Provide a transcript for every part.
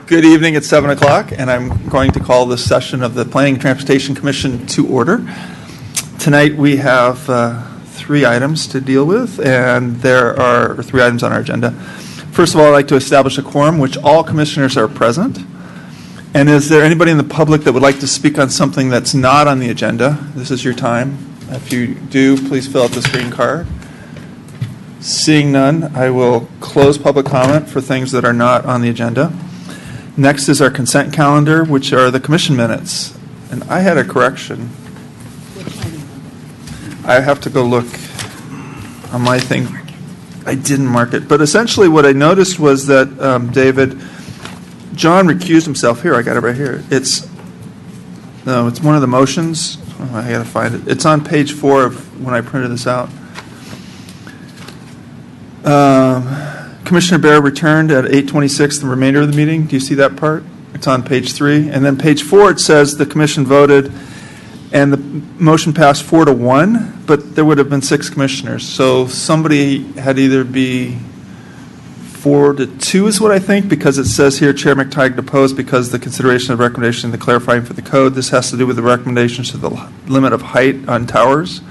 Good evening. It's 7 o'clock, and I'm going to call this session of the Planning and Transportation Commission to order. Tonight we have 3 items to deal with, and there are 3 items on our agenda. First of all, I'd like to establish a quorum, which all commissioners are present. And is there anybody in the public that would like to speak on something that's not on the agenda? This is your time. If you do, please fill out this green card. Seeing none, I will close public comment for things that are not on the agenda. Next is our consent calendar, which are the commission minutes. And I had a correction. I have to go look on my thing. I didn't mark it. But essentially what I noticed was that, John recused himself. Here, I got it right here. It's one of the motions. Oh, I got to find it. It's on page 4 of when I printed this out. Commissioner Bear returned at 8:26 the remainder of the meeting. Do you see that part? It's on page 3. And then page 4, it says the commission voted and the motion passed 4-1, but there would have been 6 commissioners. So somebody had either be 4-2 is what I think, because it says here Chair McTighe opposed because the consideration of recommendation to clarifying for the code. This has to do with the recommendations to the limit of height on towers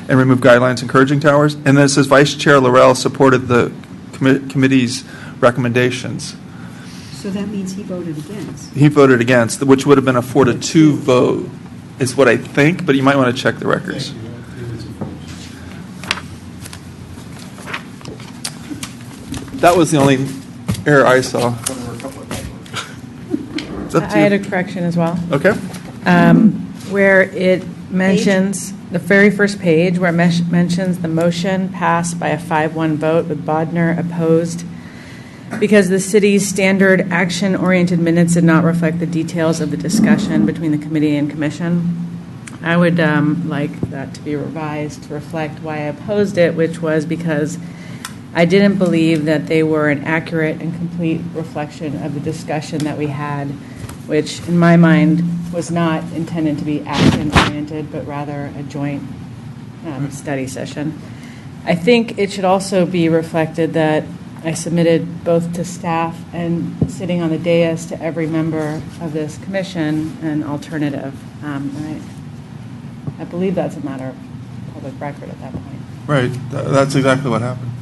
and remove guidelines encouraging towers. And then it says Vice Chair Laurel supported the committee's recommendations. So that means he voted against. He voted against, which would have been a 4-2 vote, is what I think, but you might want to check the records. That was the only error I saw. I had a correction as well. Okay. Where it mentions, the very first page, where it mentions the motion passed by a 5-1 vote with Bodnar opposed because the city's standard action-oriented minutes did not reflect the details of the discussion between the committee and commission. I would like that to be revised to reflect why I opposed it, which was because I didn't believe that they were an accurate and complete reflection of the discussion that we had, which in my mind was not intended to be action-oriented, but rather a joint study session. I think it should also be reflected that I submitted both to staff and sitting on the dais to every member of this commission an alternative. I believe that's a matter of public record at that point. Right. That's exactly what happened.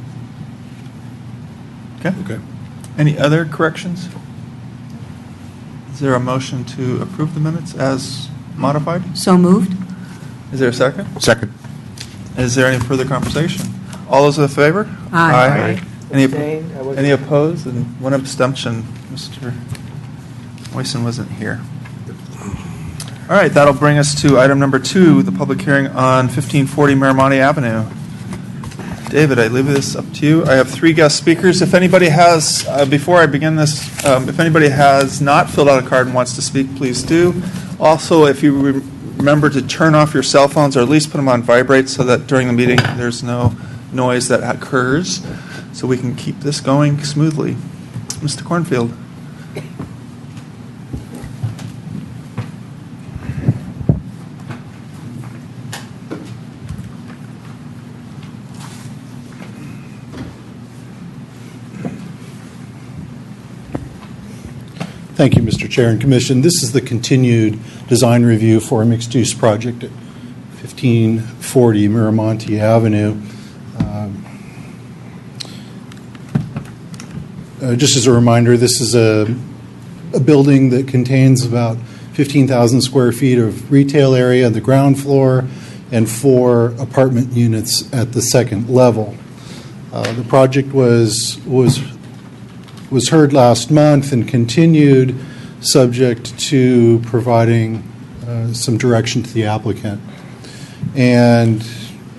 Okay. Any other corrections? Is there a motion to approve the minutes as modified? So moved. Is there a second? Second. Is there any further conversation? All those in favor? Aye. Any opposed? And 1 abstention. Mr. Moisen wasn't here. All right, that'll bring us to item number 2, the public hearing on 1540 Miramonte Avenue. David, I leave this up to you. I have 3 guest speakers. If anybody has, before I begin this, if anybody has not filled out a card and wants to speak, please do. Also, if you remember to turn off your cell phones or at least put them on vibrate so that during the meeting there's no noise that occurs, so we can keep this going smoothly. Mr. Cornfield. Thank you, Mr. Chair and Commission. This is the continued design review for a mixed-use project at 1540 Miramonte Avenue. Just as a reminder, this is a building that contains about 15,000 square feet of retail area on the ground floor and 4 apartment units at the second level. The project was heard last month and continued, subject to providing some direction to the applicant. And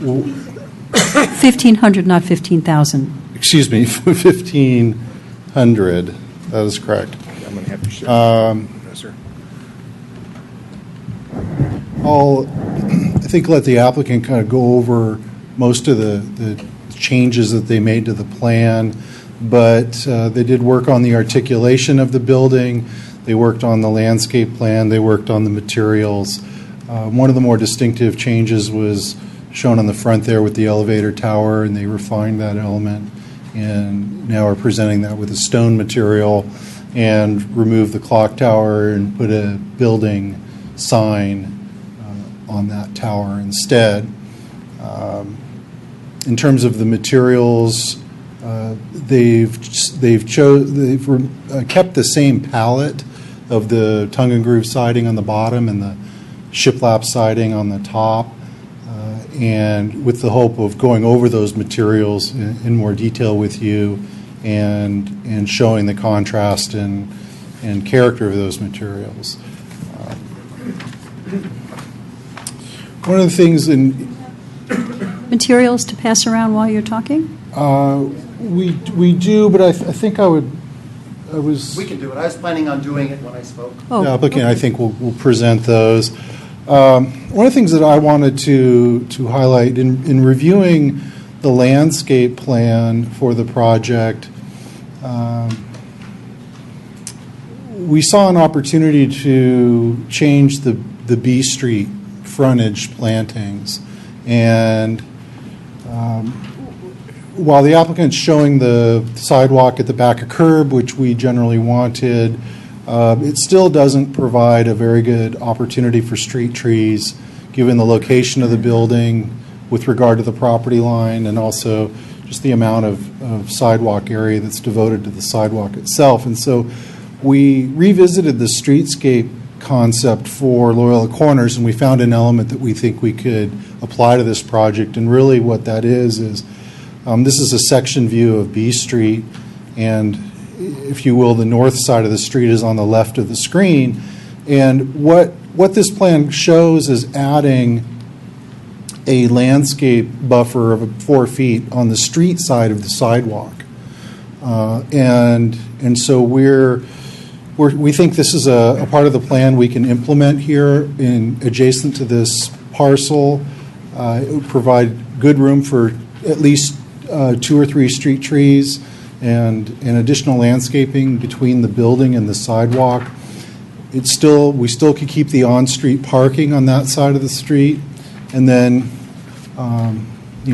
1,500, not 15,000. excuse me, 1,500. That is correct. I'm going to have to share. No, sir. I think let the applicant kind of go over most of the changes that they made to the plan, but they did work on the articulation of the building. They worked on the landscape plan. They worked on the materials. One of the more distinctive changes was shown on the front there with the elevator tower, and they refined that element and now are presenting that with a stone material and remove the clock tower and put a building sign on that tower instead. In terms of the materials, they've kept the same palette of the tongue and groove siding on the bottom and the shiplap siding on the top, and with the hope of going over those materials in more detail with you and showing the contrast and character of those materials. One of the things Materials to pass around while you're talking? we do, but I think I was. We can do it. I was planning on doing it when I spoke. Oh, The applicant, okay. I think, will present those. One of the things that I wanted to highlight in reviewing the landscape plan for the project, we saw an opportunity to change the B Street frontage plantings. And while the applicant's showing the sidewalk at the back of curb, which we generally wanted, it still doesn't provide a very good opportunity for street trees, given the location of the building with regard to the property line, and also just the amount of sidewalk area that's devoted to the sidewalk itself. And so we revisited the streetscape concept for Loyola Corners, and we found an element that we think we could apply to this project. And really what that is this is a section view of B Street, and if you will, the north side of the street is on the left of the screen. And what this plan shows is adding a landscape buffer of 4 feet on the street side of the sidewalk. And so we think this is a part of the plan we can implement here adjacent to this parcel. It would provide good room for at least 2 or 3 street trees and additional landscaping between the building and the sidewalk. We still could keep the on-street parking on that side of the street, and then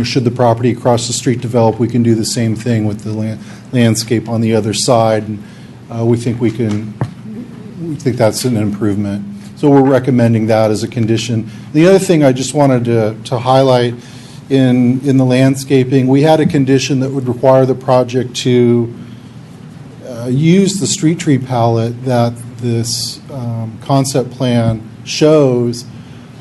should the property across the street develop, we can do the same thing with the landscape on the other side. And we think that's an improvement. So we're recommending that as a condition. The other thing I just wanted to highlight in the landscaping, we had a condition that would require the project to use the street tree palette that this concept plan shows,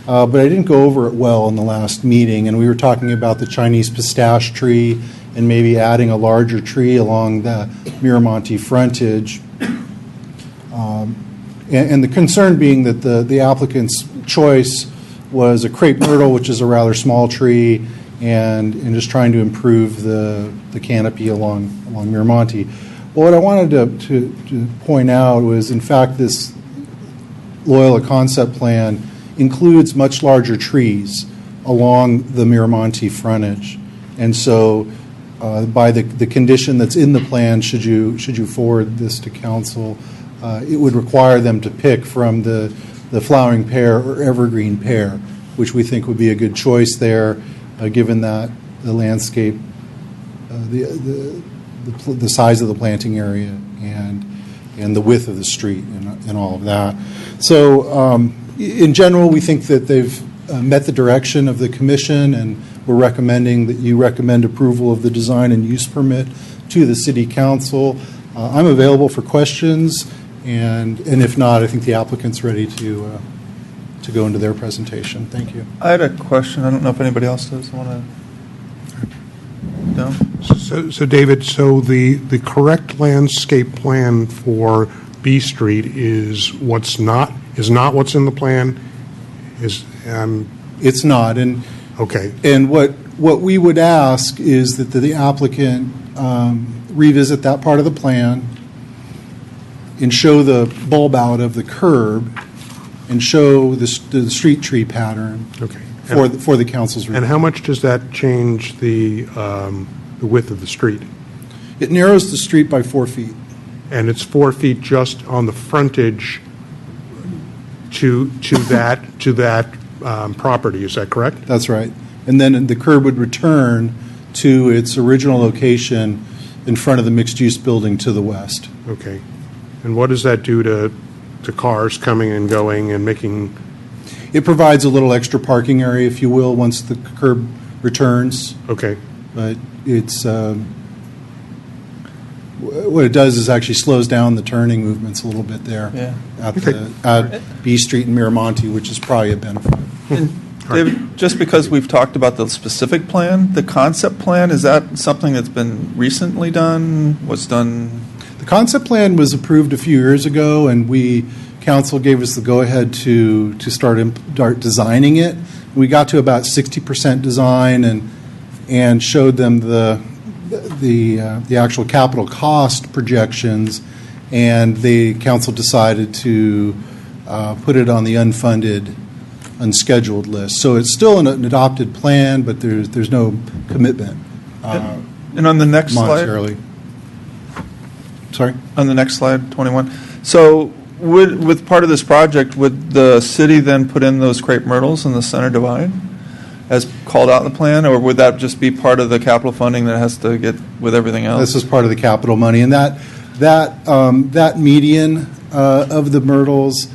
but I didn't go over it well in the last meeting, and we were talking about the Chinese pistache tree and maybe adding a larger tree along the Miramonte frontage. And the concern being that the applicant's choice was a crepe myrtle, which is a rather small tree, and just trying to improve the canopy along Miramonte. Well, what I wanted to point out was, in fact, this Loyola concept plan includes much larger trees along the Miramonte frontage. And so by the condition that's in the plan, should you forward this to council, it would require them to pick from the flowering pear or evergreen pear, which we think would be a good choice there, given that the landscape, the size of the planting area and the width of the street and all of that. So in general, we think that they've met the direction of the commission, and we're recommending that you recommend approval of the design and use permit to the city council. I'm available for questions, and if not, I think the applicant's ready to go into their presentation. Thank you. I had a question. I don't know if anybody else does want to. No? So David, the correct landscape plan for B Street is not what's in the plan? It's not. And Okay. And what we would ask is that the applicant revisit that part of the plan and show the bulb out of the curb and show the street tree pattern Okay. for the council's review. And how much does that change the width of the street? It narrows the street by 4 feet. And it's 4 feet just on the frontage to that property, is that correct? That's right. And then the curb would return to its original location in front of the mixed-use building to the west. Okay. And what does that do to cars coming and going and making, It provides a little extra parking area, if you will, once the curb returns. okay, But it's, what it does is actually slows down the turning movements a little bit there. Yeah. At B Street and Miramonte, which is probably a benefit. David, just because we've talked about the specific plan, the concept plan, is that something that's been recently done, was done? The concept plan was approved a few years ago, and council gave us the go-ahead to start designing it. We got to about 60% design and showed them the actual capital cost projections, and the council decided to put it on the unfunded, unscheduled list. So it's still an adopted plan, but there's no commitment And on the next slide? monetarily. Sorry? On the next slide, 21. So with part of this project, would the city then put in those crepe myrtles in the center divide as called out in the plan, or would that just be part of the capital funding that has to get with everything else? This is part of the capital money, and that median of the myrtles,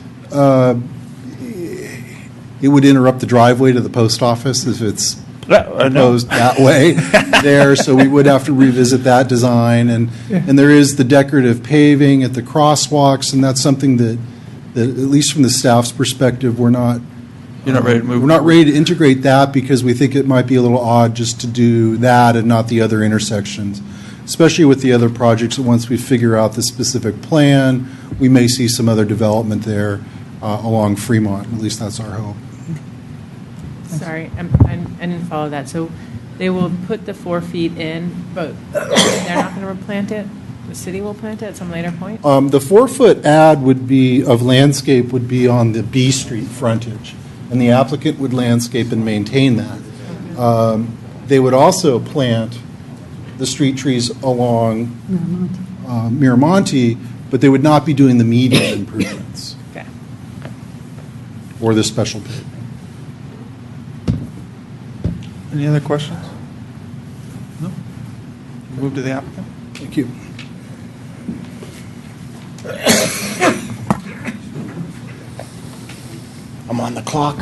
it would interrupt the driveway to the post office if it's proposed that way there, so we would have to revisit that design. And there is the decorative paving at the crosswalks, and that's something that at least from the staff's perspective, we're not You're not ready to move? We're not ready to integrate that because we think it might be a little odd just to do that and not the other intersections, especially with the other projects. Once we figure out the specific plan, we may see some other development there along Fremont. At least that's our hope. Sorry, I didn't follow that. So they will put the 4 feet in, but they're not going to replant it? The city will plant it at some later point? The 4-foot ad would be of landscape would be on the B Street frontage, and the applicant would landscape and maintain that. They would also plant the street trees along Miramonte, but they would not be doing the median improvements Okay. or the special pavement. Any other questions? No? Move to the applicant? Thank you. I'm on the clock.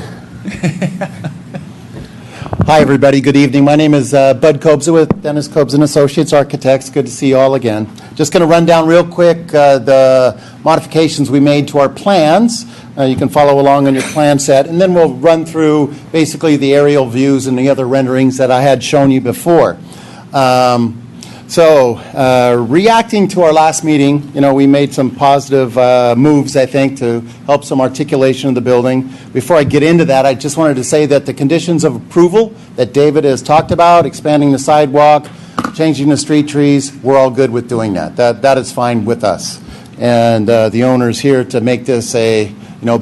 Hi, everybody. Good evening. My name is Bud Kobza with Dennis Kobza and Associates Architects. Good to see you all again. Just going to run down real quick the modifications we made to our plans. You can follow along on your plan set, and then we'll run through basically the aerial views and the other renderings that I had shown you before. Reacting to our last meeting, we made some positive moves, I think, to help some articulation of the building. Before I get into that, I just wanted to say that the conditions of approval that David has talked about, expanding the sidewalk, changing the street trees, we're all good with doing that. That is fine with us. And the owner's here to make this a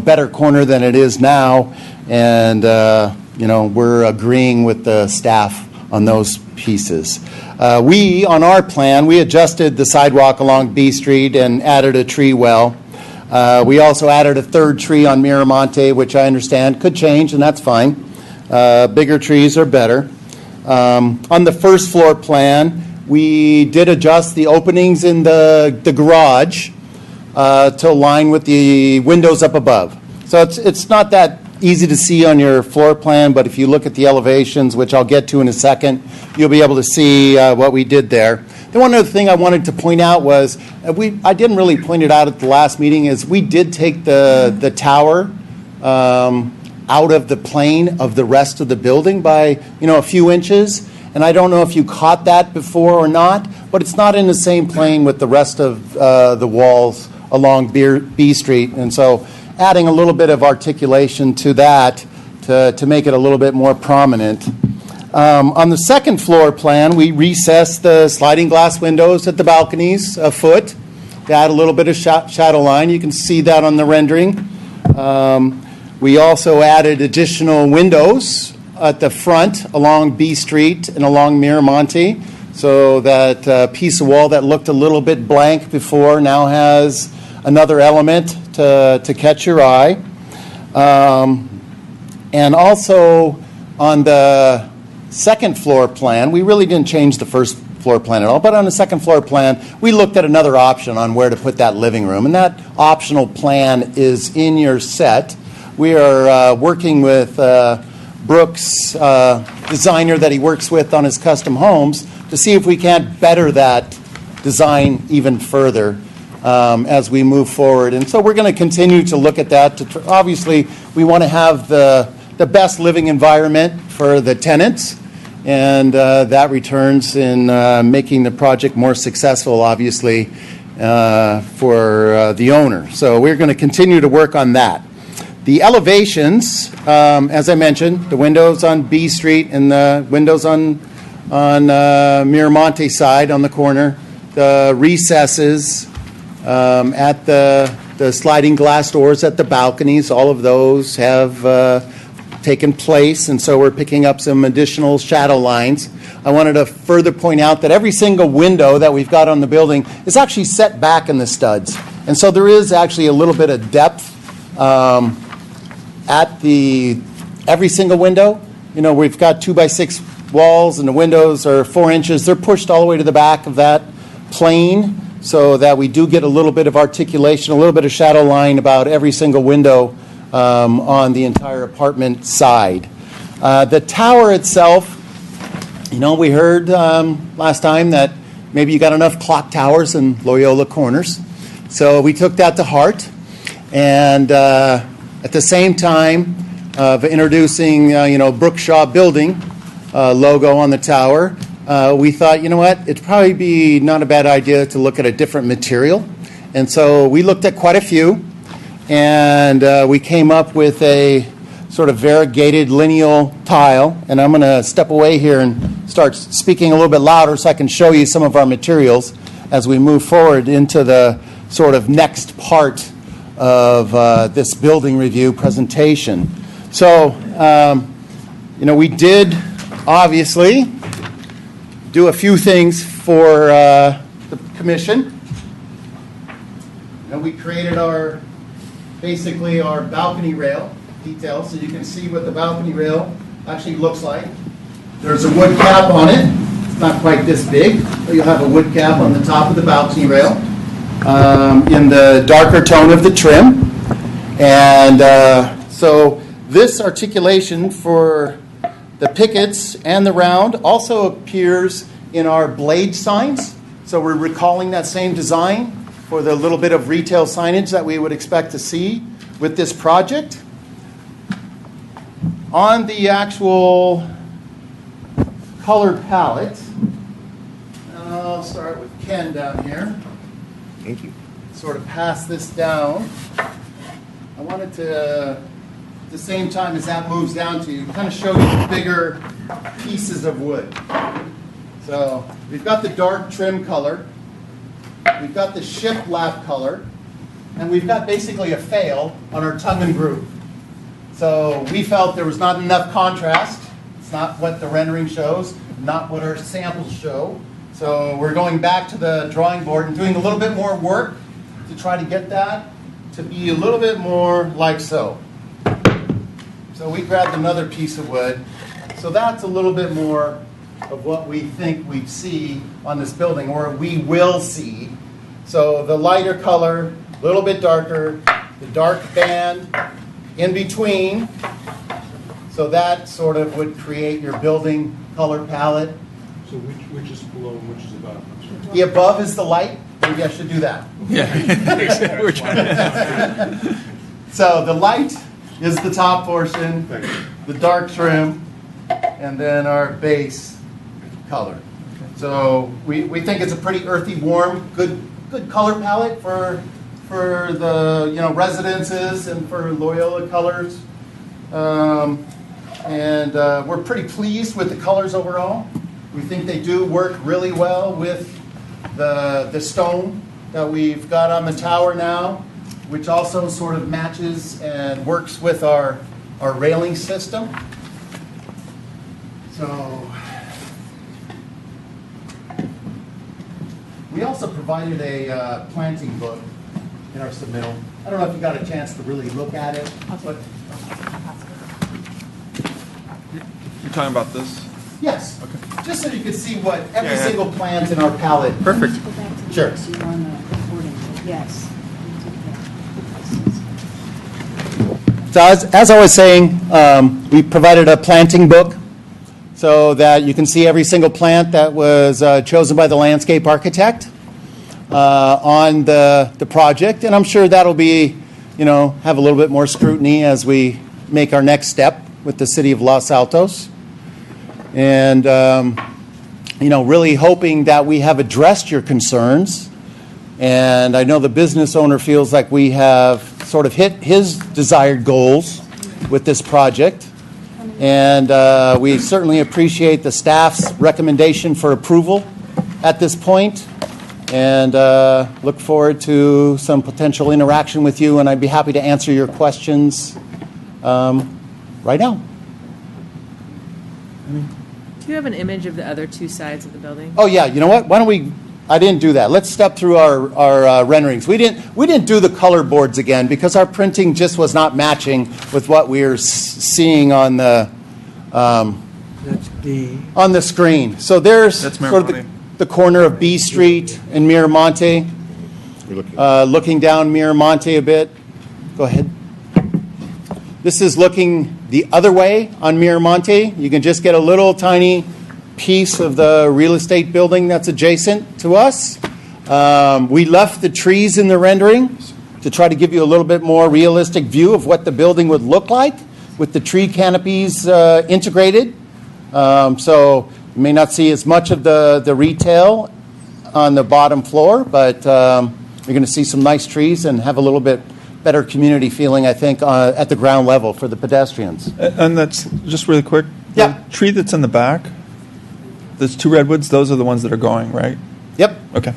better corner than it is now. And, we're agreeing with the staff on those pieces. On our plan, we adjusted the sidewalk along B Street and added a tree well. We also added a third tree on Miramonte, which I understand could change, and that's fine. Bigger trees are better. On the first floor plan, we did adjust the openings in the garage to align with the windows up above. So it's not that easy to see on your floor plan, but if you look at the elevations, which I'll get to in a second, you'll be able to see what we did there. The one other thing I wanted to point out was, I didn't really point it out at the last meeting, is we did take the tower out of the plane of the rest of the building by a few inches. And I don't know if you caught that before or not, but it's not in the same plane with the rest of the walls along B Street. And so adding a little bit of articulation to that to make it a little bit more prominent. On the second floor plan, we recessed the sliding glass windows at the balconies a foot to add a little bit of shadow line. You can see that on the rendering. We also added additional windows at the front along B Street and along Miramonte, so that piece of wall that looked a little bit blank before now has another element to catch your eye. And also on the second floor plan, we really didn't change the first floor plan at all. But on the second floor plan, we looked at another option on where to put that living room. And that optional plan is in your set. We are working with Brooks, designer that he works with on his custom homes, to see if we can't better that design even further as we move forward. And so we're going to continue to look at that. Obviously, we want to have the best living environment for the tenants, and that returns in making the project more successful, obviously, for the owner. So we're going to continue to work on that. The elevations, as I mentioned, the windows on B Street and the windows on Miramonte side on the corner, the recesses at the sliding glass doors at the balconies, all of those have taken place, and so we're picking up some additional shadow lines. I wanted to further point out that every single window that we've got on the building is actually set back in the studs. And so there is actually a little bit of depth at every single window. You know, we've got 2x6 walls and the windows are 4 inches. They're pushed all the way to the back of that plane so that we do get a little bit of articulation, a little bit of shadow line about every single window on the entire apartment side. The tower itself, you know, we heard last time that maybe you got enough clock towers in Loyola Corners. So we took that to heart. And at the same time of introducing, Brookshaw Building logo on the tower, we thought, you know what, it'd probably be not a bad idea to look at a different material. And so we looked at quite a few, and we came up with a sort of variegated lineal tile. And I'm going to step away here and start speaking a little bit louder so I can show you some of our materials as we move forward into the sort of next part of this building review presentation. So, we did obviously do a few things for the commission. And we created our balcony rail detail, so you can see what the balcony rail actually looks like. There's a wood cap on it. It's not quite this big, but you'll have a wood cap on the top of the balcony rail in the darker tone of the trim. And so this articulation for the pickets and the round also appears in our blade signs. So we're recalling that same design for the little bit of retail signage that we would expect to see with this project. On the actual color palette, I'll start with Ken down here. Thank you. Sort of pass this down. I wanted to, at the same time as that moves down to you, kind of show you the bigger pieces of wood. So we've got the dark trim color, we've got the shiplap color, and we've got basically a fail on our tongue and groove. So we felt there was not enough contrast. It's not what the rendering shows, not what our samples show. So we're going back to the drawing board and doing a little bit more work to try to get that to be a little bit more like so. So we grabbed another piece of wood. So that's a little bit more of what we think we see on this building, or we will see. So the lighter color, a little bit darker, the dark band in between. So that sort of would create your building color palette. So which is below and which is above? The above is the light. Maybe I should do that. Yeah. We're trying to. So the light is the top portion, Thank you. the dark trim, and then our base color. So we think it's a pretty earthy, warm, good color palette for the residences and for Loyola Colors. And we're pretty pleased with the colors overall. We think they do work really well with the stone that we've got on the tower now, which also sort of matches and works with our railing system. So we also provided a planting book in our submittal. I don't know if you got a chance to really look at it, but You're talking about this? yes. Just so you can see what every Yeah. single plan's in our palette. Perfect. Sure. Yes. So as I was saying, we provided a planting book so that you can see every single plant that was chosen by the landscape architect on the project. And I'm sure that'll be, have a little bit more scrutiny as we make our next step with the city of Los Altos. And, really hoping that we have addressed your concerns. And I know the business owner feels like we have sort of hit his desired goals with this project. And we certainly appreciate the staff's recommendation for approval at this point, and look forward to some potential interaction with you. And I'd be happy to answer your questions right now. Do you have an image of the other two sides of the building? Oh yeah, you know what? Why don't we? I didn't do that. Let's step through our renderings. We didn't do the color boards again because our printing just was not matching with what we were seeing on the That's D. on the screen. So there's That's sort of Miramonte. the corner of B Street and Miramonte. Looking down Miramonte a bit. Go ahead. This is looking the other way on Miramonte. You can just get a little tiny piece of the real estate building that's adjacent to us. We left the trees in the rendering to try to give you a little bit more realistic view of what the building would look like with the tree canopies integrated. So you may not see as much of the retail on the bottom floor, but you're going to see some nice trees and have a little bit better community feeling, I think, at the ground level for the pedestrians. And that's, just really quick. Yeah. The tree that's in the back, there's two redwoods, those are the ones that are going, right? Yep. Okay.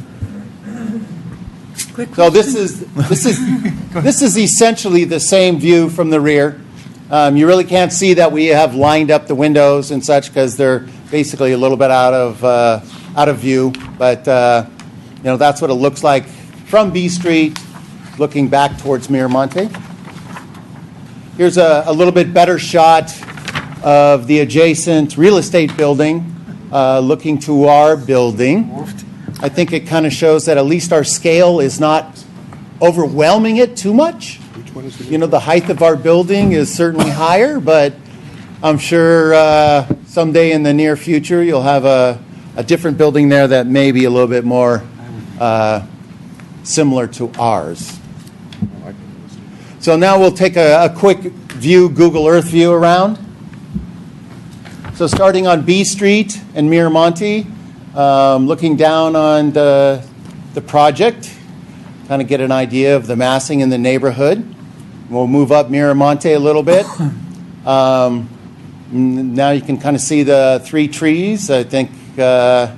So this is essentially the same view from the rear. You really can't see that we have lined up the windows and such because they're basically a little bit out of view. But that's what it looks like from B Street, looking back towards Miramonte. Here's a little bit better shot of the adjacent real estate building, looking to our building. I think it kind of shows that at least our scale is not overwhelming it too much. Which one is the The height of our building is certainly higher, but I'm sure someday in the near future you'll have a different building there that may be a little bit more similar to ours. So now we'll take a quick view, Google Earth view around. So starting on B Street and Miramonte, looking down on the project, kind of get an idea of the massing in the neighborhood. We'll move up Miramonte a little bit. Now you can kind of see the three trees. I think that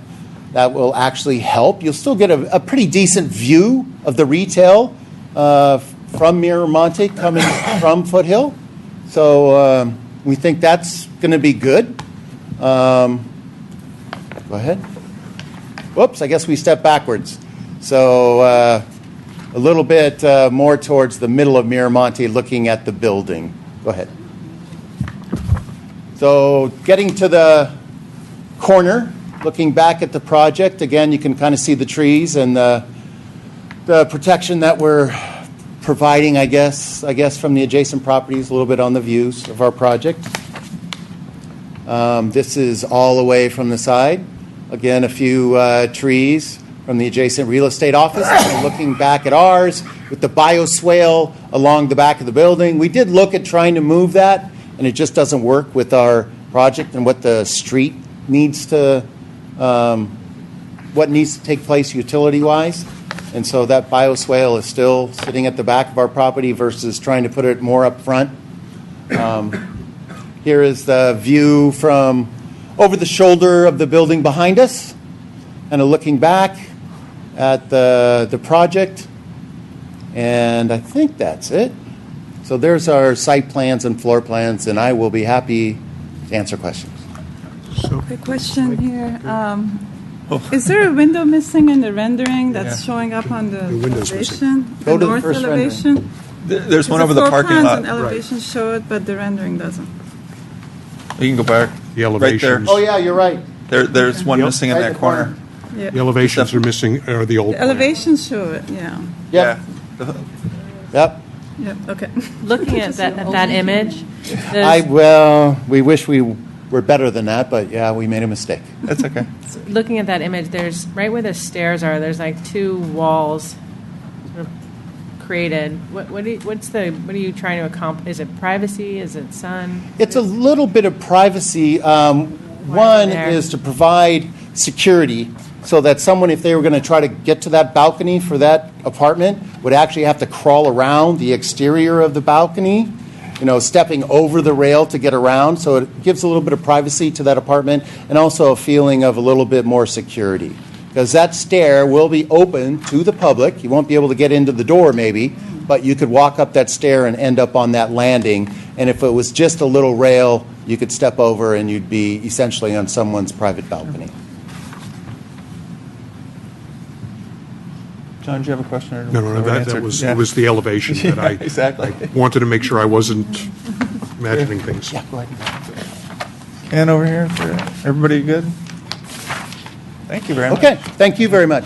will actually help. You'll still get a pretty decent view of the retail from Miramonte coming from Foothill. So we think that's going to be good. Go ahead. Whoops, I guess we stepped backwards. So a little bit more towards the middle of Miramonte looking at the building. Go ahead. So getting to the corner, looking back at the project, again, you can kind of see the trees and the protection that we're providing, I guess from the adjacent properties, a little bit on the views of our project. This is all away from the side. Again, a few trees from the adjacent real estate office. And looking back at ours with the bioswale along the back of the building. We did look at trying to move that, and it just doesn't work with our project and what the street needs to, what needs to take place utility-wise. And so that bioswale is still sitting at the back of our property versus trying to put it more up front. Here is the view from over the shoulder of the building behind us, and looking back at the project. And I think that's it. So there's our site plans and floor plans, and I will be happy to answer questions. Quick question here. Is there a window missing in the rendering that's showing up on the window's elevation? Go to the north first elevation? There's one over Because the parking floor lot. plans and elevations show it, but the rendering doesn't. You can go back. The Right there. elevations. Oh, yeah, you're right. There's one missing in that corner. The elevations are missing, or the old plan. Elevations show it, yeah. Yep, Yeah. yep. Yep, okay. Looking at that image, Well, we wish we were better than that, but yeah, we made a mistake. That's okay. looking at that image, there's, right where the stairs are, there's like two walls sort of created. What are you trying to accomplish? Is it privacy? Is it sun? It's a little bit of privacy. One there? is to provide security so that someone, if they were going to try to get to that balcony for that apartment, would actually have to crawl around the exterior of the balcony, stepping over the rail to get around. So it gives a little bit of privacy to that apartment and also a feeling of a little bit more security. Because that stair will be open to the public. You won't be able to get into the door maybe, but you could walk up that stair and end up on that landing. And if it was just a little rail, you could step over and you'd be essentially on someone's private balcony. John, do you have a question? Or No, that answered? was, Yeah. it was the elevation that I Exactly. wanted to make sure I wasn't imagining things. Yeah, go ahead. And over here, for everybody good? Thank you very much. Okay, thank you very much.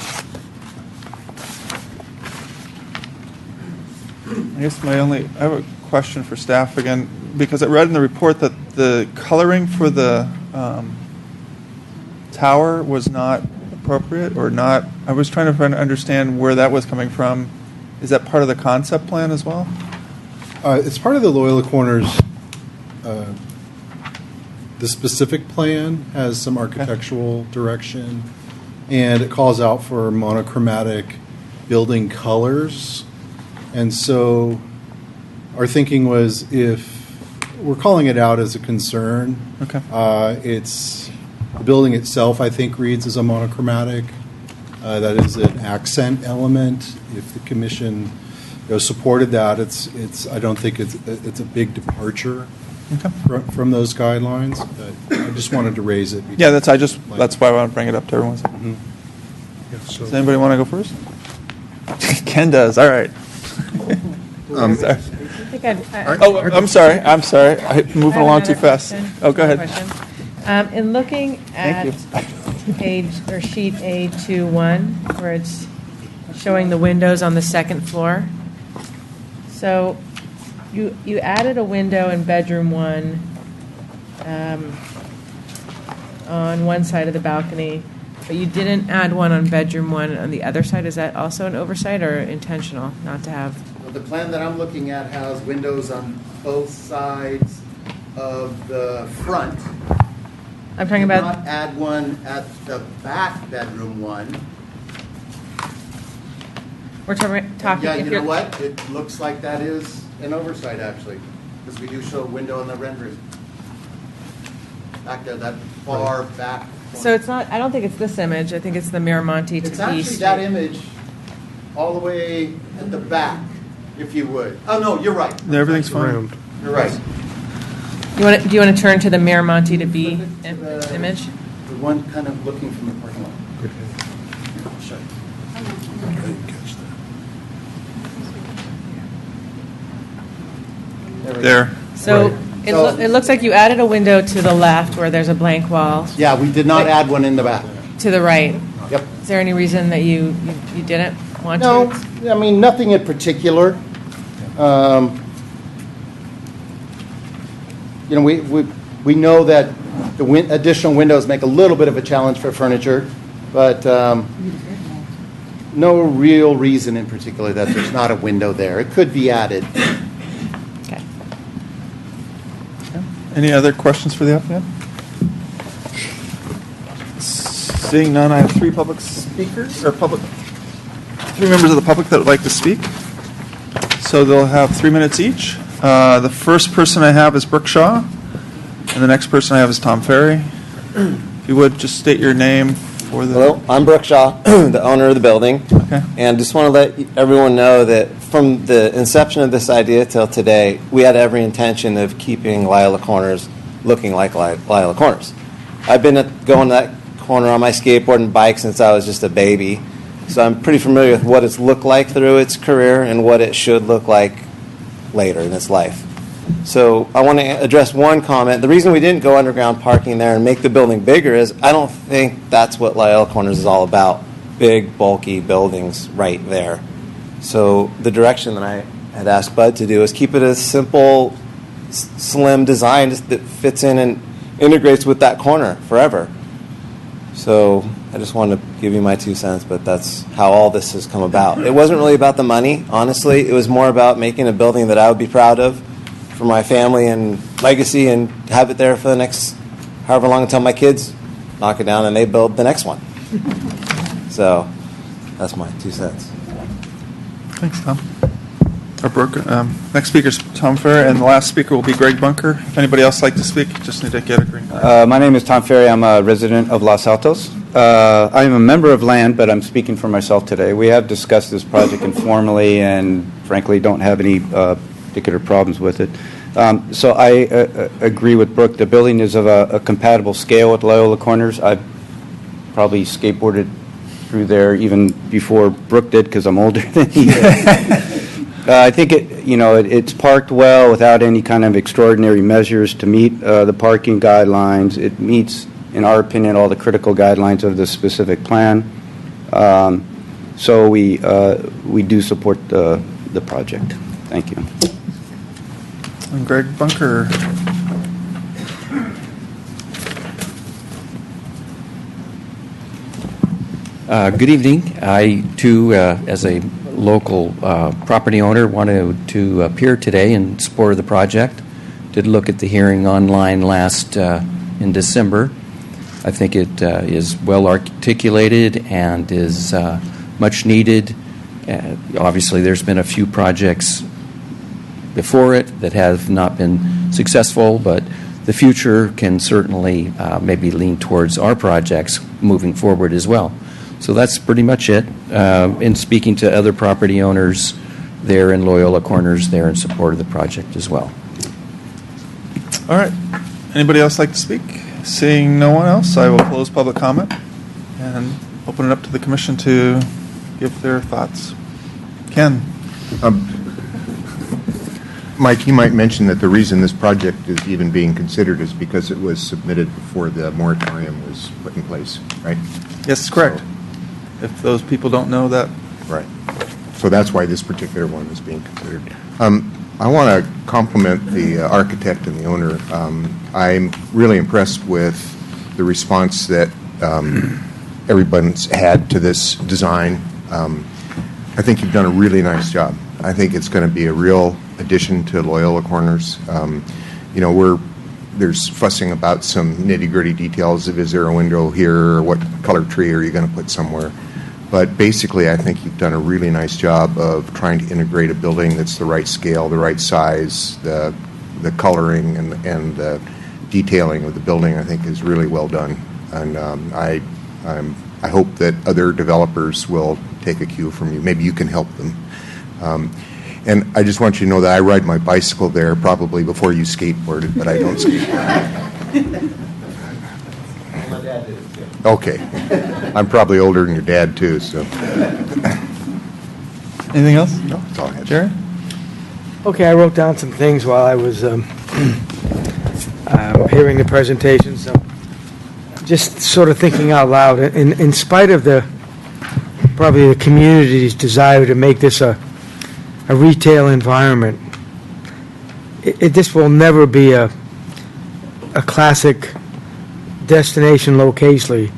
I guess I have a question for staff again, because I read in the report that the coloring for the tower was not appropriate or not. I was trying to understand where that was coming from. Is that part of the concept plan as well? It's part of the Loyola Corners. The specific plan has some architectural direction, and it calls out for monochromatic building colors. And so our thinking was, if we're calling it out as a concern, Okay. it's the building itself, I think, reads as a monochromatic. That is an accent element. If the commission supported that, I don't think it's a big departure from those guidelines. But I just wanted to raise it. Yeah, that's why I want to bring it up to everyone. Yeah, so- Does anybody want to go first? Ken does. All right. Sorry. I think Oh, I'm sorry. I'm moving I have along too another fast. question. Oh, go ahead. Question. In looking at page or sheet A21, where it's showing the windows on the second floor. So you added a window in bedroom 1 on one side of the balcony, but you didn't add one on bedroom 1 on the other side. Is that also an oversight or intentional not to have? Well, the plan that I'm looking at has windows on both sides of the front. I'm talking Did about. not add one at the back bedroom 1. We're talking. Yeah, if you you're- know what? It looks like that is an oversight, actually, because we do show a window in the rendering. Back there, that far back. So it's not. I don't think it's this image. I think it's the Miramonte to It's B actually Street. that image all the way at the back, if you would. Oh, no, you're right. Everything's fine. Around. You're right. Do you want to turn to the Miramonte to B image? The one kind of looking from the parking lot. I'll show you. There. So Right. it looks like you added a window to the left where there's a blank wall. Yeah, we did not add one in the back. To the right. Yep. Is there any reason that you didn't want No, to? I mean, nothing in particular. We know that the additional windows make a little bit of a challenge for furniture, but no real reason in particular that there's not a window there. It could be added. Okay. Any other questions for the applicant? Seeing none, I have three members of the public that would like to speak. So they'll have 3 minutes each. The first person I have is Brooke Shaw, and the next person I have is Tom Ferry. If you would, just state your name for the... Hello, I'm Brooke Shaw, the owner of the building. Okay. And just want to let everyone know that from the inception of this idea till today, we had every intention of keeping Loyola Corners looking like Loyola Corners. I've been going that corner on my skateboard and bike since I was just a baby. So I'm pretty familiar with what it's looked like through its career and what it should look like later in its life. So I want to address one comment. The reason we didn't go underground parking there and make the building bigger is I don't think that's what Loyola Corners is all about. Big, bulky buildings right there. So the direction that I had asked Bud to do is keep it a simple, slim design that fits in and integrates with that corner forever. So I just wanted to give you my 2 cents, but that's how all this has come about. It wasn't really about the money, honestly. It was more about making a building that I would be proud of for my family and legacy and have it there for the next however long until my kids knock it down and they build the next one. So that's my 2 cents. Thanks, Tom. Or Brooke. Next speaker is Tom Ferry, and the last speaker will be Greg Bunker. If anybody else would like to speak, just need to get a green card. My name is Tom Ferry. I'm a resident of Los Altos. I am a member of LAND, but I'm speaking for myself today. We have discussed this project informally and, frankly, don't have any particular problems with it. So I agree with Brooke. The building is of a compatible scale with Loyola Corners. I've probably skateboarded through there even before Brooke did because I'm older than he is. I think it's parked well without any kind of extraordinary measures to meet the parking guidelines. It meets, in our opinion, all the critical guidelines of the specific plan. So we do support the project. Thank you. And Greg Bunker. Good evening. I, too, as a local property owner, wanted to appear today in support of the project. Did look at the hearing online last in December. I think it is well articulated and is much needed. Obviously, there's been a few projects before it that have not been successful, but the future can certainly maybe lean towards our projects moving forward as well. So that's pretty much it. In speaking to other property owners there in Loyola Corners, they're in support of the project as well. All right. Anybody else like to speak? Seeing no one else, I will close public comment and open it up to the commission to give their thoughts. Ken. Mike, you might mention that the reason this project is even being considered is because it was submitted before the moratorium was put in place, right? Yes, correct. If those people don't know that. Right. So that's why this particular one is being considered. I want to compliment the architect and the owner. I'm really impressed with the response that everyone's had to this design. I think you've done a really nice job. I think it's going to be a real addition to Loyola Corners. There's fussing about some nitty-gritty details of is there a window here or what color tree are you going to put somewhere. But basically, I think you've done a really nice job of trying to integrate a building that's the right scale, the right size, the coloring and the detailing of the building. I think is really well done, and I hope that other developers will take a cue from you. Maybe you can help them. And I just want you to know that I ride my bicycle there probably before you skateboarded, but I don't skateboard. My dad did too. Okay. I'm probably older than your dad, too, so. Anything else? No, that's all I had. Jerry? Okay, I wrote down some things while I was hearing the presentation, so just sort of thinking out loud. In spite of probably the community's desire to make this a retail environment, this will never be a classic destination location.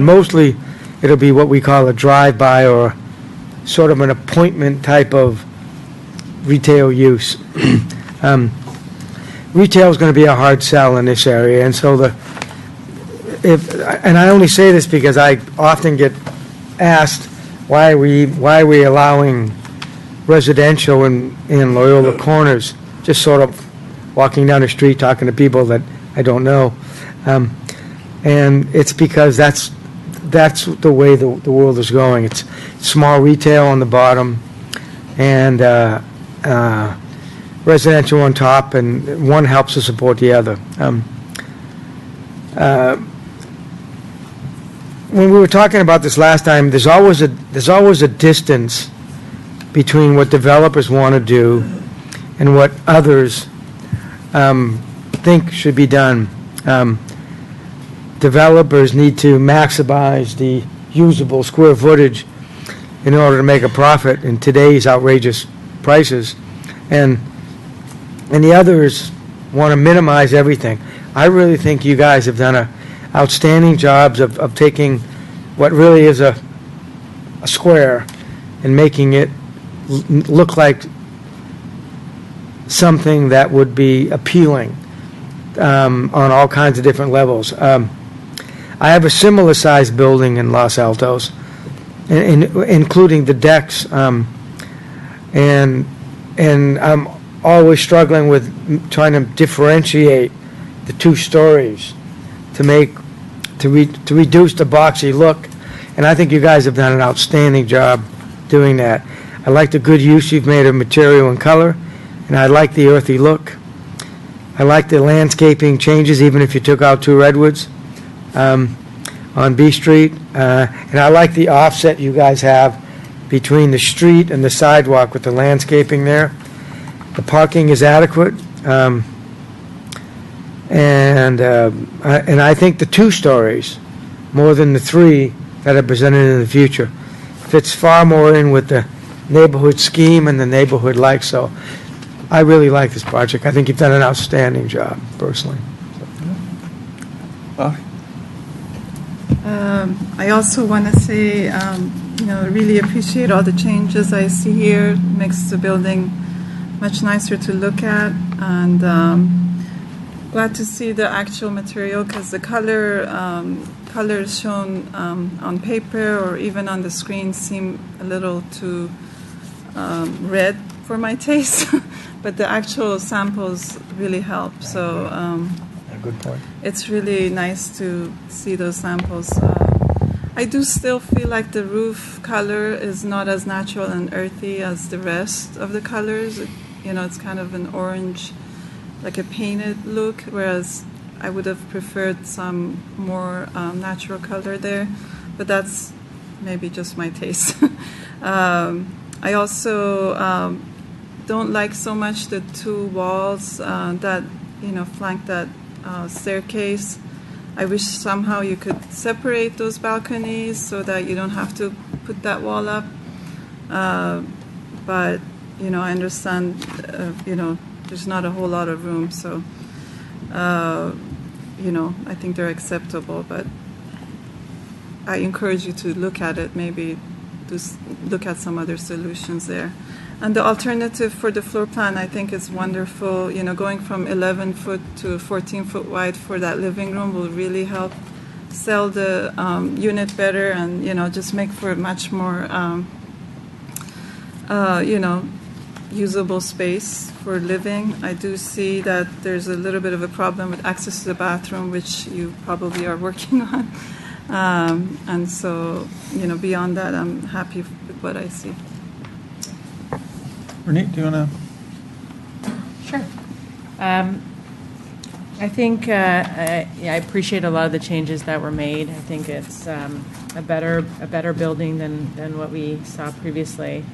Mostly, it'll be what we call a drive-by or sort of an appointment type of retail use. Retail is going to be a hard sell in this area, and so and I only say this because I often get asked why are we allowing residential in Loyola Corners, just sort of walking down the street talking to people that I don't know. And it's because that's the way the world is going. It's small retail on the bottom and residential on top, and one helps to support the other. When we were talking about this last time, there's always a distance between what developers want to do and what others think should be done. Developers need to maximize the usable square footage in order to make a profit in today's outrageous prices, and the others want to minimize everything. I really think you guys have done outstanding jobs of taking what really is a square and making it look like something that would be appealing on all kinds of different levels. I have a similar sized building in Los Altos, including the decks, and I'm always struggling with trying to differentiate the two stories to reduce the boxy look, and I think you guys have done an outstanding job doing that. I like the good use you've made of material and color, and I like the earthy look. I like the landscaping changes, even if you took out 2 redwoods on B Street. And I like the offset you guys have between the street and the sidewalk with the landscaping there. The parking is adequate. And I think the 2 stories, more than the 3 that are presented in the future, fits far more in with the neighborhood scheme and the neighborhood like. So I really like this project. I think you've done an outstanding job, personally. Well, I also want to say, really appreciate all the changes I see here. Makes the building much nicer to look at, and glad to see the actual material, because the colors shown on paper or even on the screen seem a little too red for my taste. But the actual samples really help. So Good point. it's really nice to see those samples. I do still feel like the roof color is not as natural and earthy as the rest of the colors. It's kind of an orange, like a painted look, whereas I would have preferred some more natural color there. But that's maybe just my taste. I also don't like so much the 2 walls that flank that staircase. I wish somehow you could separate those balconies so that you don't have to put that wall up. But I understand there's not a whole lot of room, so I think they're acceptable. But I encourage you to look at it, maybe just look at some other solutions there. And the alternative for the floor plan, I think, is wonderful. Going from 11-foot to 14-foot wide for that living room will really help sell the unit better, and just make for a much more usable space for living. I do see that there's a little bit of a problem with access to the bathroom, which you probably are working on. And so, beyond that, I'm happy with what I see. Renee, do you want to? Sure. I think I appreciate a lot of the changes that were made. I think it's a better building than what we saw previously.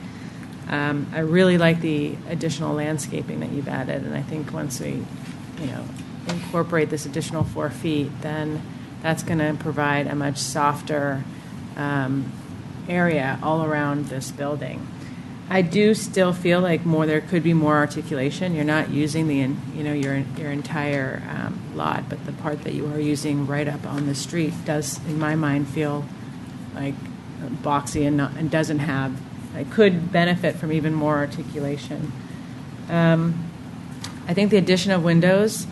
I really like the additional landscaping that you've added, and I think once we, incorporate this additional 4 feet, then that's going to provide a much softer area all around this building. I do still feel like there could be more articulation. You're not using your entire lot, but the part that you are using right up on the street does, in my mind, feel like boxy and doesn't have. I could benefit from even more articulation. I think the addition of windows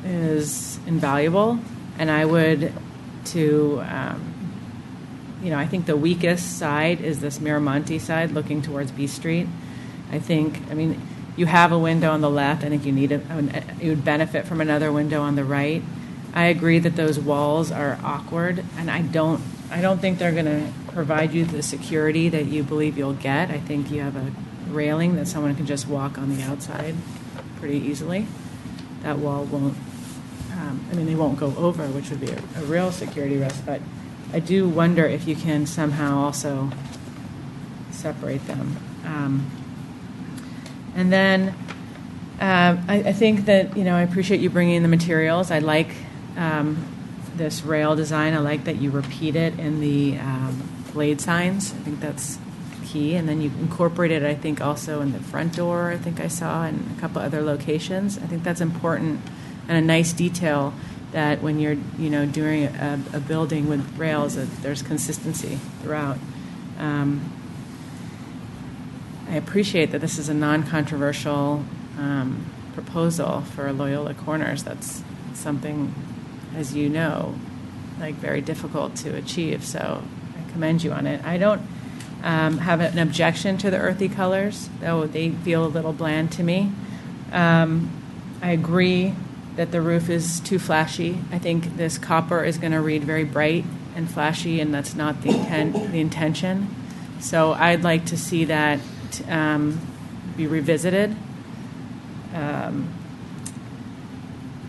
is invaluable, and I would I think the weakest side is this Miramonte side looking towards B Street. You have a window on the left. I think you would benefit from another window on the right. I agree that those walls are awkward, and I don't think they're going to provide you the security that you believe you'll get. I think you have a railing that someone can just walk on the outside pretty easily. That wall won't, they won't go over, which would be a real security risk, but I do wonder if you can somehow also separate them. And then I think that, I appreciate you bringing in the materials. I like this rail design. I like that you repeat it in the blade signs. I think that's key. And then you incorporate it, I think, also in the front door, I think I saw, and a couple other locations. I think that's important and a nice detail that when you're, doing a building with rails, that there's consistency throughout. I appreciate that this is a non-controversial proposal for Loyola Corners. That's something, as you know, very difficult to achieve. So I commend you on it. I don't have an objection to the earthy colors, though they feel a little bland to me. I agree that the roof is too flashy. I think this copper is going to read very bright and flashy, and that's not the intention. So I'd like to see that be revisited.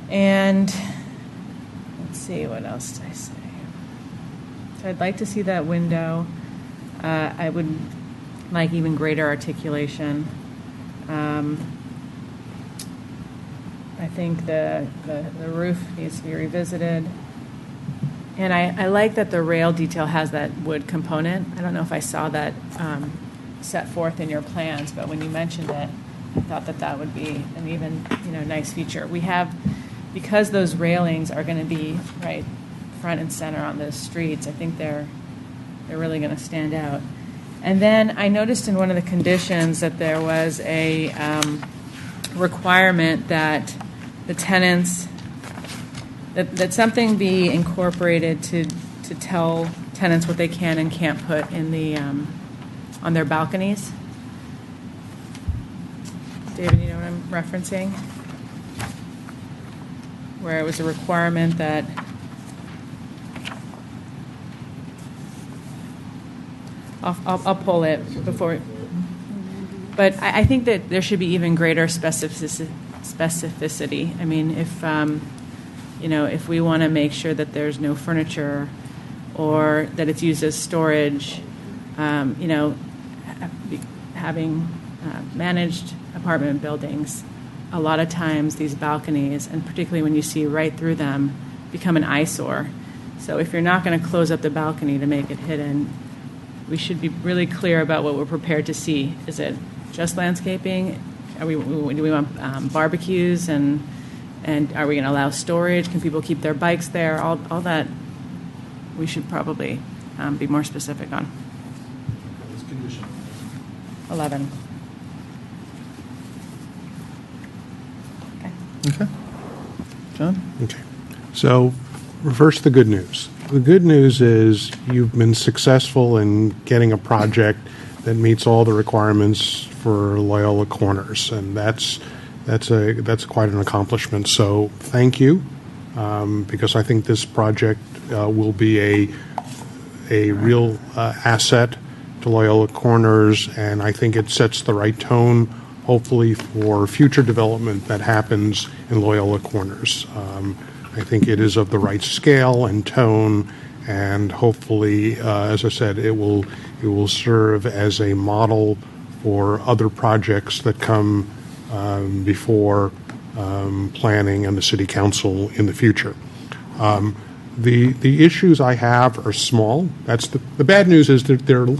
And let's see, what else did I say? So I'd like to see that window. I would like even greater articulation. I think the roof needs to be revisited. And I like that the rail detail has that wood component. I don't know if I saw that set forth in your plans, but when you mentioned it, I thought that would be an even nice feature. We have, because those railings are going to be right front and center on those streets, I think they're really going to stand out. And then I noticed in one of the conditions that there was a requirement that the tenants, that something be incorporated to tell tenants what they can and can't put in the on their balconies. David, you know what I'm referencing? Where it was a requirement that I'll pull it before. But I think that there should be even greater specificity. I mean, if if we want to make sure that there's no furniture or that it's used as storage, having managed apartment buildings, a lot of times these balconies, and particularly when you see right through them, become an eyesore. So if you're not going to close up the balcony to make it hidden, we should be really clear about what we're prepared to see. Is it just landscaping? Do we want barbecues, and are we going to allow storage? Can people keep their bikes there? All that we should probably be more specific on. 11. Okay. John? Okay. So reverse the good news. The good news is you've been successful in getting a project that meets all the requirements for Loyola Corners, and that's quite an accomplishment. So thank you, because I think this project will be a real asset to Loyola Corners, and I think it sets the right tone, hopefully, for future development that happens in Loyola Corners. I think it is of the right scale and tone, and hopefully, as I said, it will serve as a model for other projects that come before planning and the city council in the future. The issues I have are small. That's the bad news is that there are a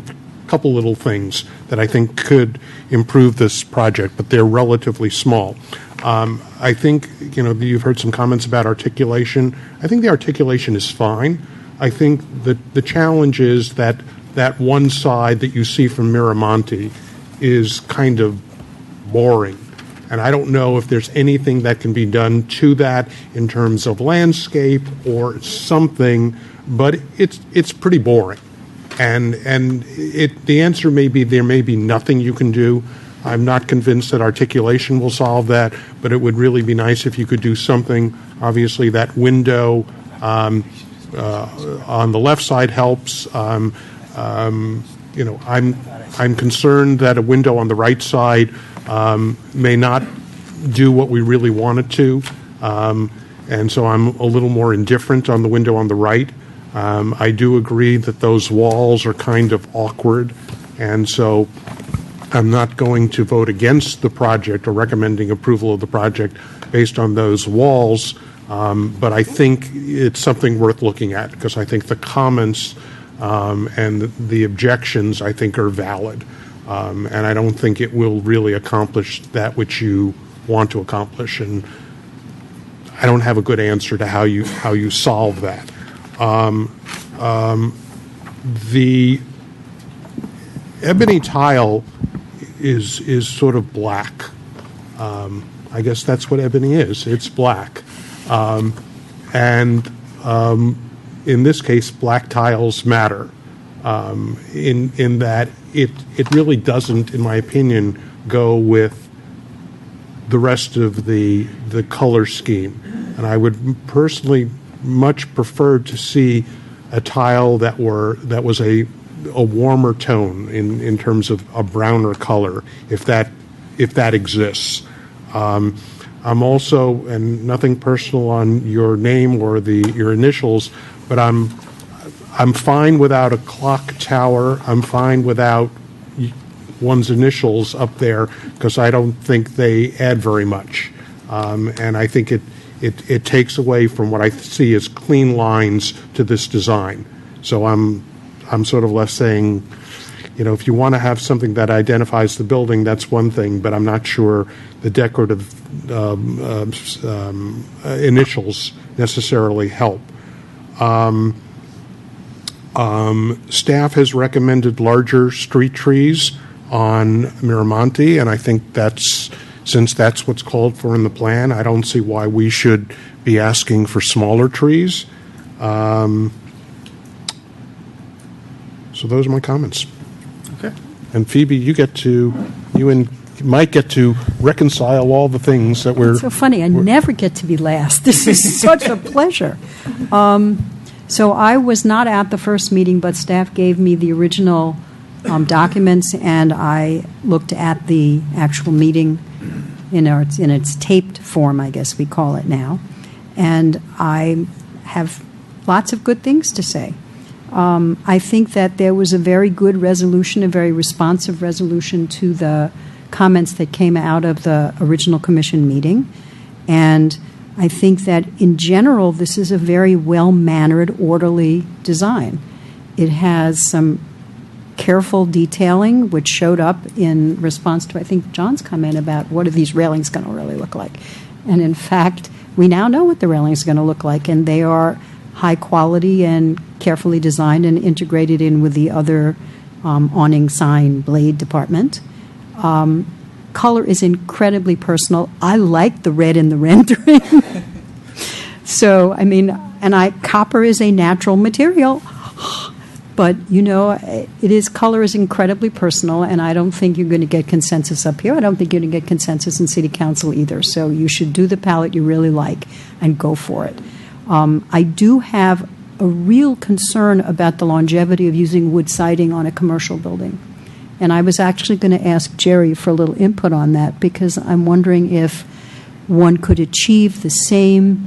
couple little things that I think could improve this project, but they're relatively small. I think, you've heard some comments about articulation. I think the articulation is fine. I think that the challenge is that one side that you see from Miramonte is kind of boring. And I don't know if there's anything that can be done to that in terms of landscape or something, but it's pretty boring. And the answer may be there may be nothing you can do. I'm not convinced that articulation will solve that, but it would really be nice if you could do something. Obviously, that window on the left side helps. I'm concerned that a window on the right side may not do what we really want it to, and so I'm a little more indifferent on the window on the right. I do agree that those walls are kind of awkward, and so I'm not going to vote against the project or recommending approval of the project based on those walls, but I think it's something worth looking at, because I think the comments and the objections, I think, are valid. And I don't think it will really accomplish that which you want to accomplish, and I don't have a good answer to how you solve that. The ebony tile is sort of black. I guess that's what ebony is. It's black. And in this case, black tiles matter in that it really doesn't, in my opinion, go with the rest of the color scheme. And I would personally much prefer to see a tile that was a warmer tone in terms of a browner color, if that exists. I'm also, and nothing personal on your name or your initials, but I'm fine without a clock tower. I'm fine without one's initials up there, because I don't think they add very much. And I think it takes away from what I see as clean lines to this design. So I'm sort of left saying, if you want to have something that identifies the building, that's one thing, but I'm not sure the decorative initials necessarily help. Staff has recommended larger street trees on Miramonte, and I think since that's what's called for in the plan, I don't see why we should be asking for smaller trees. So those are my comments. Okay. And Phoebe, you and Mike get to reconcile all the things that we're... It's so funny. I never get to be last. This is such a pleasure. So I was not at the first meeting, but staff gave me the original documents, and I looked at the actual meeting in its taped form, I guess we call it now. And I have lots of good things to say. I think that there was a very good resolution, a very responsive resolution to the comments that came out of the original commission meeting. And I think that in general, this is a very well-mannered, orderly design. It has some careful detailing, which showed up in response to, I think, John's comment about what are these railings going to really look like. And in fact, we now know what the railings are going to look like, and they are high quality and carefully designed and integrated in with the other awning, sign, blade department. Color is incredibly personal. I like the red in the rendering. So, I mean, copper is a natural material, but, color is incredibly personal, and I don't think you're going to get consensus up here. I don't think you're going to get consensus in City Council either. So you should do the palette you really like and go for it. I do have a real concern about the longevity of using wood siding on a commercial building. And I was actually going to ask Jerry for a little input on that, because I'm wondering if one could achieve the same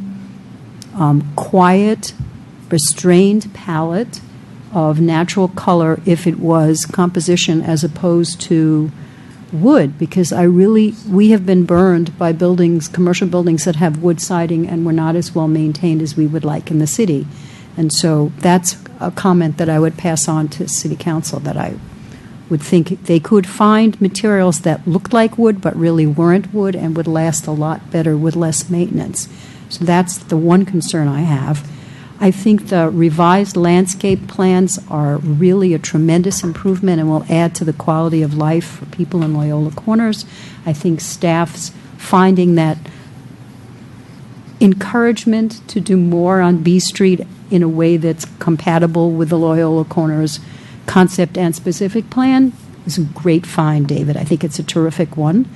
quiet, restrained palette of natural color if it was composition as opposed to wood, because we have been burned by commercial buildings that have wood siding and were not as well maintained as we would like in the city. And so that's a comment that I would pass on to City Council, that I would think they could find materials that looked like wood but really weren't wood and would last a lot better with less maintenance. So that's the one concern I have. I think the revised landscape plans are really a tremendous improvement and will add to the quality of life for people in Loyola Corners. I think staff's finding that encouragement to do more on B Street in a way that's compatible with the Loyola Corners concept and specific plan is a great find, David. I think it's a terrific one.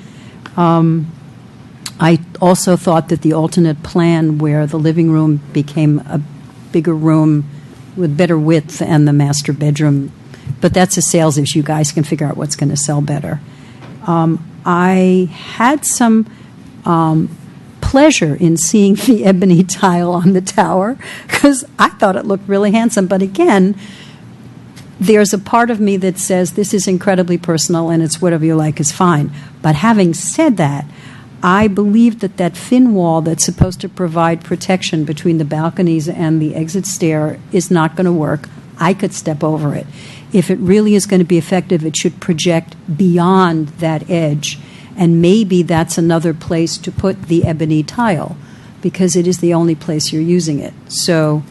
I also thought that the alternate plan where the living room became a bigger room with better width and the master bedroom, but that's a sales issue. You guys can figure out what's going to sell better. I had some pleasure in seeing the ebony tile on the tower because I thought it looked really handsome. But again, there's a part of me that says this is incredibly personal and it's whatever you like is fine. But having said that, I believe that that fin wall that's supposed to provide protection between the balconies and the exit stair is not going to work. I could step over it. If it really is going to be effective, it should project beyond that edge. And maybe that's another place to put the ebony tile, because it is the only place you're using it. So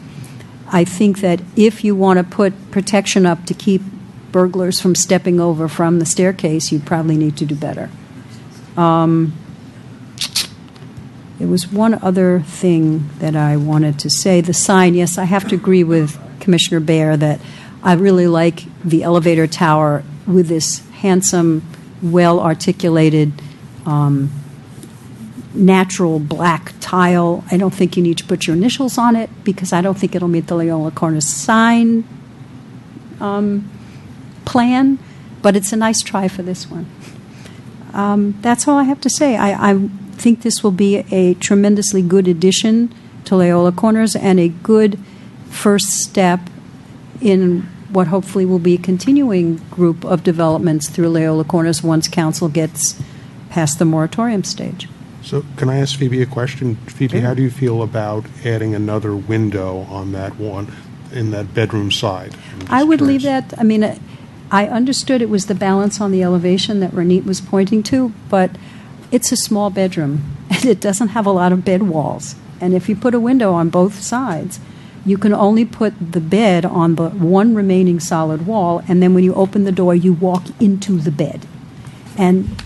I think that if you want to put protection up to keep burglars from stepping over from the staircase, you probably need to do better. There was one other thing that I wanted to say. The sign, yes, I have to agree with Commissioner Baer that I really like the elevator tower with this handsome, well-articulated, natural black tile. I don't think you need to put your initials on it because I don't think it'll meet the Loyola Corners sign plan, but it's a nice try for this one. That's all I have to say. I think this will be a tremendously good addition to Loyola Corners and a good first step in what hopefully will be a continuing group of developments through Loyola Corners once council gets past the moratorium stage. So can I ask Phoebe a question? Phoebe, how do you feel about adding another window on that one, in that bedroom side? I would leave that, I mean, I understood it was the balance on the elevation that Ranit was pointing to, but it's a small bedroom, and it doesn't have a lot of bed walls. And if you put a window on both sides, you can only put the bed on the one remaining solid wall, and then when you open the door, you walk into the bed. And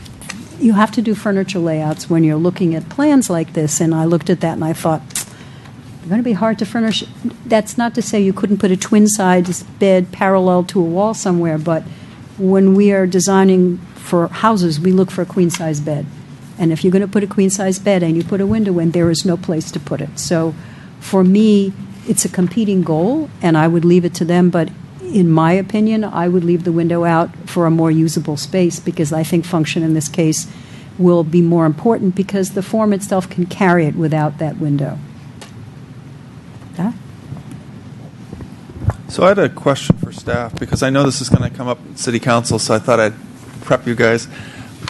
you have to do furniture layouts when you're looking at plans like this, and I looked at that and I thought, it's going to be hard to furnish. That's not to say you couldn't put a twin-size bed parallel to a wall somewhere, but when we are designing for houses, we look for a queen-size bed. And if you're going to put a queen-size bed and you put a window in, there is no place to put it. So for me, it's a competing goal, and I would leave it to them, but in my opinion, I would leave the window out for a more usable space because I think function in this case will be more important because the form itself can carry it without that window. Huh? So I had a question for staff, because I know this is going to come up at City Council, so I thought I'd prep you guys.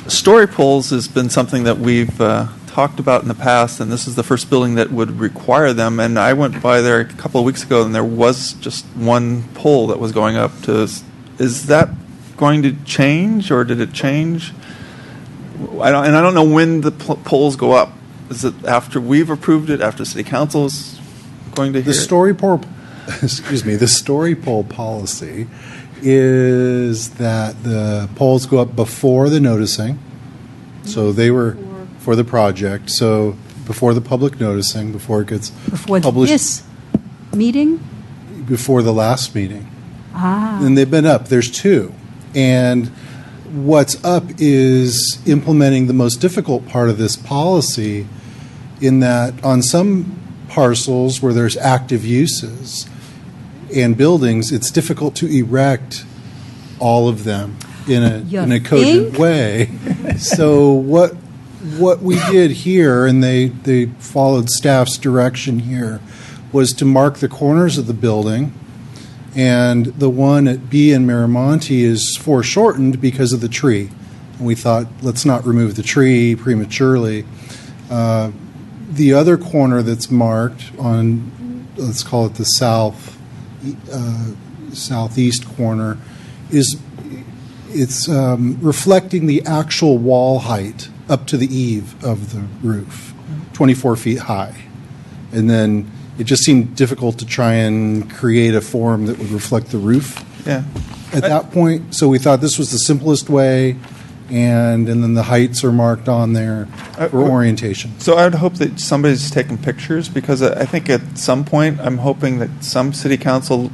Story poles has been something that we've talked about in the past, and this is the first building that would require them. And I went by there a couple of weeks ago, and there was just one pole that was going up to. Is that going to change, or did it change? I don't know when the poles go up. Is it after we've approved it, after City Council is going to hear The it? story pole, the story pole policy is that the poles go up before the noticing. So they were for the project. So before the public noticing, before it gets Before published, this meeting? before the last meeting. Ah. And they've been up. There's two. And what's up is implementing the most difficult part of this policy, in that on some parcels where there's active uses and buildings, it's difficult to erect all of them in a cogent think? way. So what we did here, and they followed staff's direction here, was to mark the corners of the building. And the one at B in Miramonte is foreshortened because of the tree. And we thought, let's not remove the tree prematurely. The other corner that's marked on, let's call it the southeast corner, it's reflecting the actual wall height up to the eave of the roof, 24 feet high. And then it just seemed difficult to try and create a form that would reflect the roof Yeah. at that point. So we thought this was the simplest way, and then the heights are marked on there for orientation. So I would hope that somebody's taking pictures, because I think at some point I'm hoping that some city council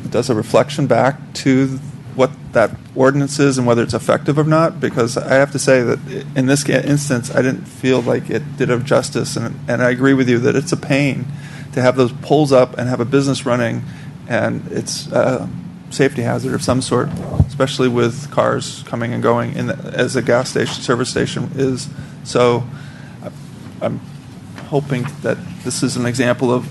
does a reflection back to what that ordinance is and whether it's effective or not, because I have to say that in this instance I didn't feel like it did it justice, and I agree with you that it's a pain to have those poles up and have a business running, and it's a safety hazard of some sort, especially with cars coming and going as a gas station, service station is. So I'm hoping that this is an example of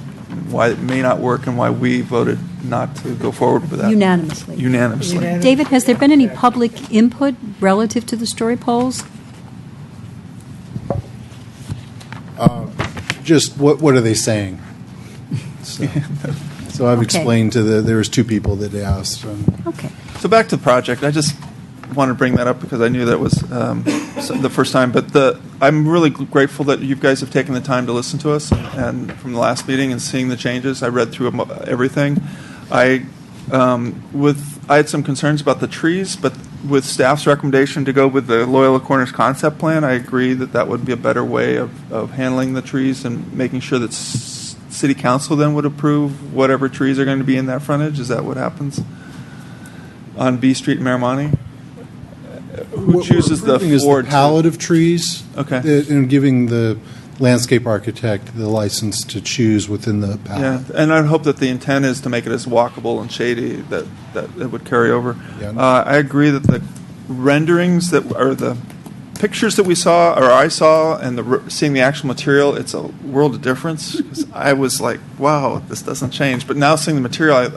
why it may not work and why we voted not to go forward with that. Unanimously. Unanimously. David, has there been any public input relative to the story polls? Just what are they saying? So I've Okay. explained there was two people that asked. Okay. So back to the project, I just want to bring that up because I knew that was the first time. But I'm really grateful that you guys have taken the time to listen to us and from the last meeting and seeing the changes. I read through everything. I had some concerns about the trees, but with staff's recommendation to go with the Loyola Corners concept plan, I agree that that would be a better way of handling the trees and making sure that City Council then would approve whatever trees are going to be in that frontage. Is that what happens on B Street in Maramani? Who chooses the the palette of trees? Okay. And giving the landscape architect the license to choose within the palette. Yeah, and I hope that the intent is to make it as walkable and shady that it would carry over. Yeah. I agree that the renderings or the pictures that we saw, or I saw, and seeing the actual material, it's a world of difference. 'Cause I was like, wow, this doesn't change. But now seeing the material,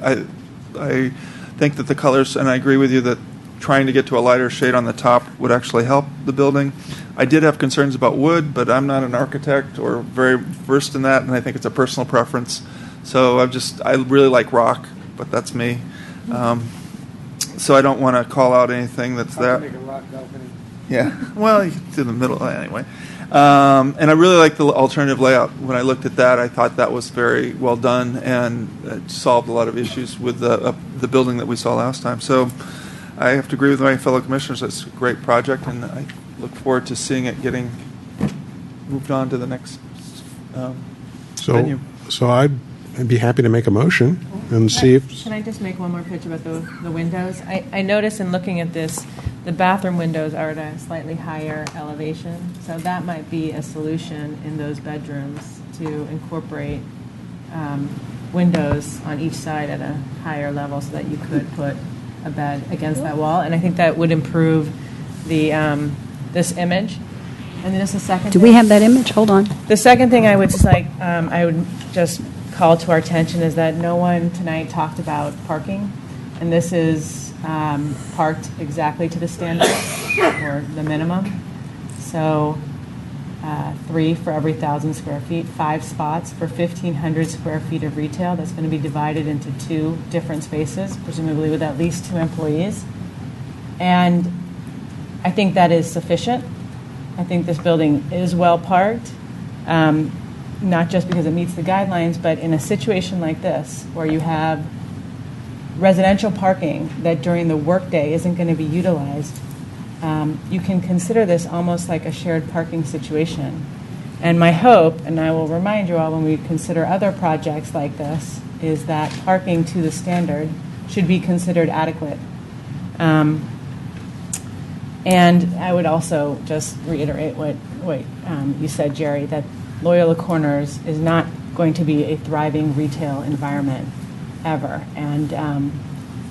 I think that the colors, and I agree with you that trying to get to a lighter shade on the top would actually help the building. I did have concerns about wood, but I'm not an architect or very versed in that, and I think it's a personal preference. So I really like rock, but that's me. So I don't want to call out anything that's that. Yeah, well, you can do the middle anyway. And I really like the alternative layout. When I looked at that, I thought that was very well done and it solved a lot of issues with the building that we saw last time. So I have to agree with my fellow commissioners. It's a great project, and I look forward to seeing it getting moved on to the next venue. So I'd be happy to make a motion and see if. Can I just make one more pitch about the windows? I noticed in looking at this, the bathroom windows are at a slightly higher elevation, so that might be a solution in those bedrooms to incorporate windows on each side at a higher level so that you could put a bed against that wall, and I think that would improve this image. And then just a second. Do we have that image? Hold on. The second thing I would just call to our attention is that no one tonight talked about parking, and this is parked exactly to the standard or the minimum. So 3 for every 1,000 square feet, 5 spots for 1,500 square feet of retail. That's going to be divided into 2 different spaces, presumably with at least 2 employees. And I think that is sufficient. I think this building is well parked, not just because it meets the guidelines, but in a situation like this where you have residential parking that during the workday isn't going to be utilized, you can consider this almost like a shared parking situation. And my hope, and I will remind you all when we consider other projects like this, is that parking to the standard should be considered adequate. And I would also just reiterate what you said, Jerry, that Loyola Corners is not going to be a thriving retail environment ever. And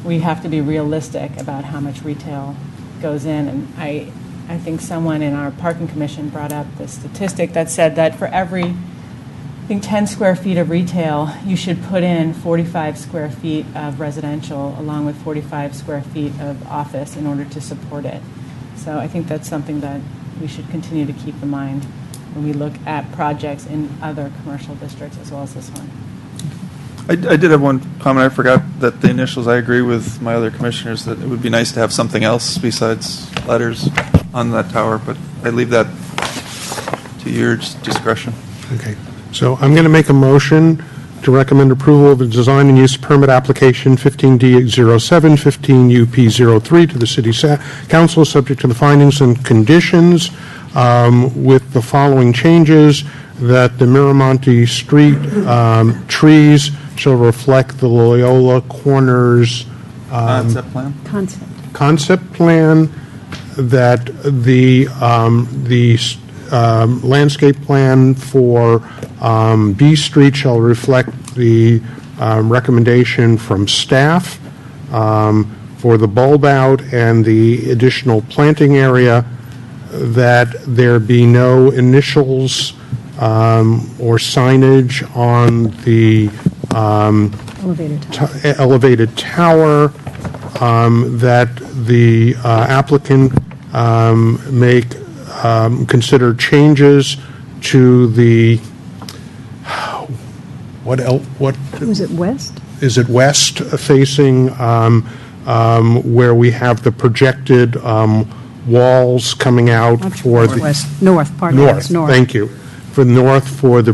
we have to be realistic about how much retail goes in. And I think someone in our parking commission brought up the statistic that said that for every, 10 square feet of retail, you should put in 45 square feet of residential along with 45 square feet of office in order to support it. So I think that's something that we should continue to keep in mind when we look at projects in other commercial districts as well as this one. I did have one comment. I forgot that the initials, I agree with my other commissioners that it would be nice to have something else besides letters on that tower, but I leave that to your discretion. Okay. So I'm going to make a motion to recommend approval of a design and use permit application 15D07, 15UP03 to the City Council, subject to the findings and conditions, with the following changes: that the Miramonte Street trees shall reflect the Loyola Corners Concept plan? concept plan, that the landscape plan for B Street shall reflect the recommendation from staff for the bulb out and the additional planting area, that there be no initials or signage on the elevated tower, that the applicant make, consider changes to the, what Was it west? is it west facing, where we have the projected walls coming out for the... West, north, pardon me, it's north. Thank you. For north, for the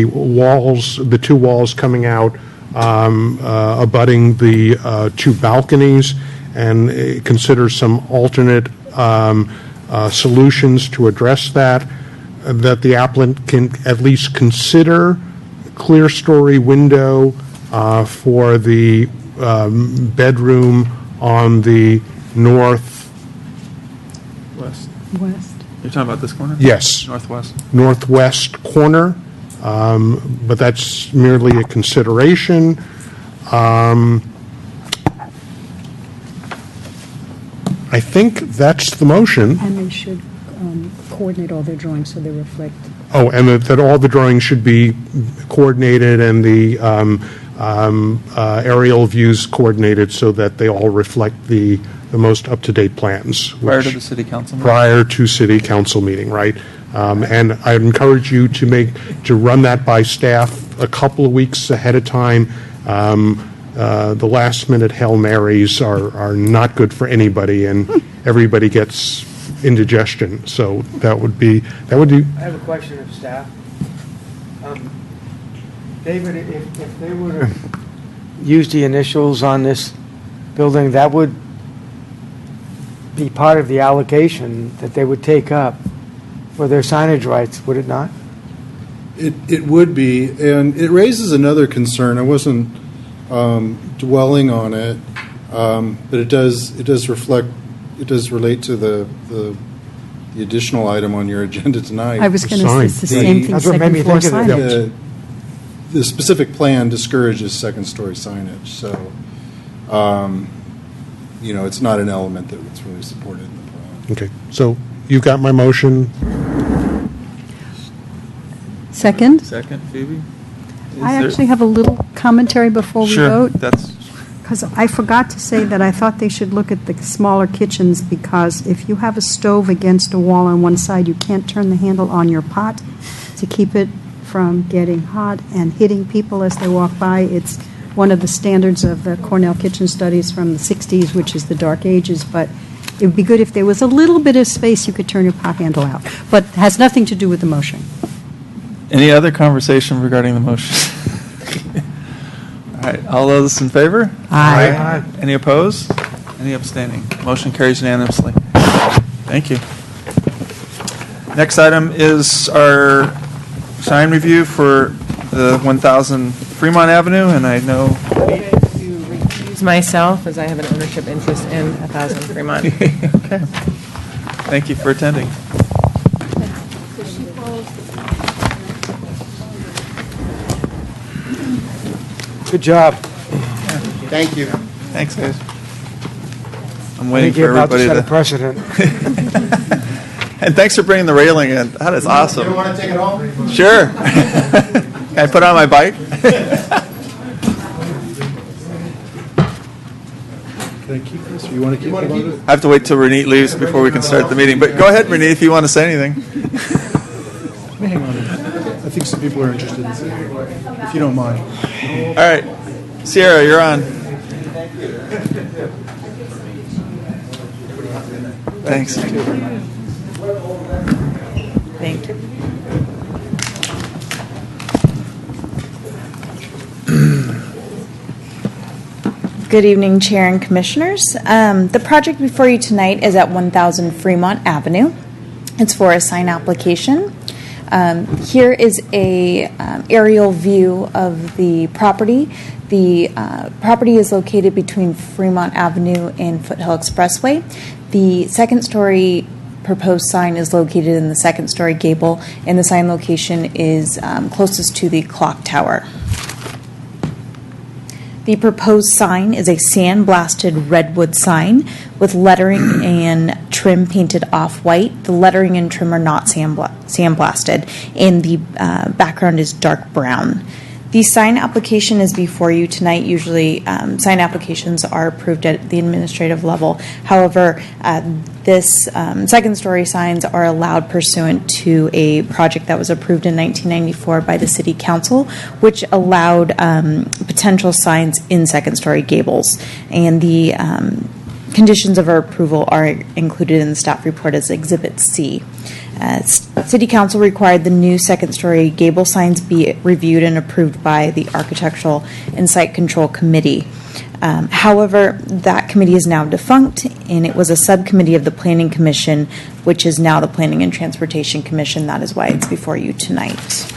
walls, the two walls coming out, abutting the two balconies, and consider some alternate solutions to address that the applicant can at least consider clear story window for the bedroom on the northwest. West. You're talking about this corner? Yes. Northwest corner, but that's merely a consideration. I think that's the motion. And they should coordinate all their drawings so they reflect. Oh, and that all the drawings should be coordinated and the aerial views coordinated so that they all reflect the most up-to-date plans. Prior to the city council meeting? Prior to city council meeting, right. And I encourage you to run that by staff a couple of weeks ahead of time. The last-minute Hail Marys are not good for anybody, and everybody gets indigestion. So that would be. I have a question of staff. David, if they were to use the initials on this building, that would be part of the allocation that they would take up for their signage rights, would it not? It would be, and it raises another concern. I wasn't dwelling on it, but it does reflect. It does relate to the additional item on your agenda tonight. I was going to say it's the same thing, That's what made me second floor think of it. signage. The specific plan discourages second-story signage, so it's not an element that's really supported in the plan. Okay, so you got my motion. Second? Second, Phoebe? I actually have a little commentary before we Sure, vote. that's, Because I forgot to say that I thought they should look at the smaller kitchens, because if you have a stove against a wall on one side, you can't turn the handle on your pot to keep it from getting hot and hitting people as they walk by. It's one of the standards of the Cornell Kitchen Studies from the 60s, which is the Dark Ages, but it would be good if there was a little bit of space you could turn your pot handle out. But it has nothing to do with the motion. any other conversation regarding the motion? All right, all those in favor? Aye. Any opposed? Any abstaining? Motion carries unanimously. Thank you. Next item is our sign review for the 1000 Fremont Avenue, and I know... Recuse myself, as I have an ownership interest in 1000 Fremont. Okay. Thank you for attending. Good job. Thank you. Thanks, guys. I'm I waiting think for you're about to everybody set a precedent. And thanks for bringing the railing in. That is awesome. You want to take it home? Sure. Can I put it on my bike? Can I keep this, or you want to keep it? I have to wait till Renee leaves before we can start the meeting. But go ahead, Renee, if you want to say anything. Hang on. I think some people are interested in seeing it, if you don't mind. All right. Sierra, you're on. Thanks. Thank you. Good evening, Chair and Commissioners. The project before you tonight is at 1000 Fremont Avenue. It's for a sign application. Here is a aerial view of the property. The property is located between Fremont Avenue and Foothill Expressway. The second-story proposed sign is located in the second-story gable, and the sign location is closest to the clock tower. The proposed sign is a sandblasted redwood sign with lettering and trim painted off-white. The lettering and trim are not sandblasted, and the background is dark brown. The sign application is before you tonight. Usually, sign applications are approved at the administrative level. However, this second-story signs are allowed pursuant to a project that was approved in 1994 by the City Council, which allowed potential signs in second-story gables. And the conditions of our approval are included in the staff report as Exhibit C. City Council required the new second-story gable signs be reviewed and approved by the Architectural and Site Control Committee. However, that committee is now defunct, and it was a subcommittee of the Planning Commission, which is now the Planning and Transportation Commission. That is why it's before you tonight.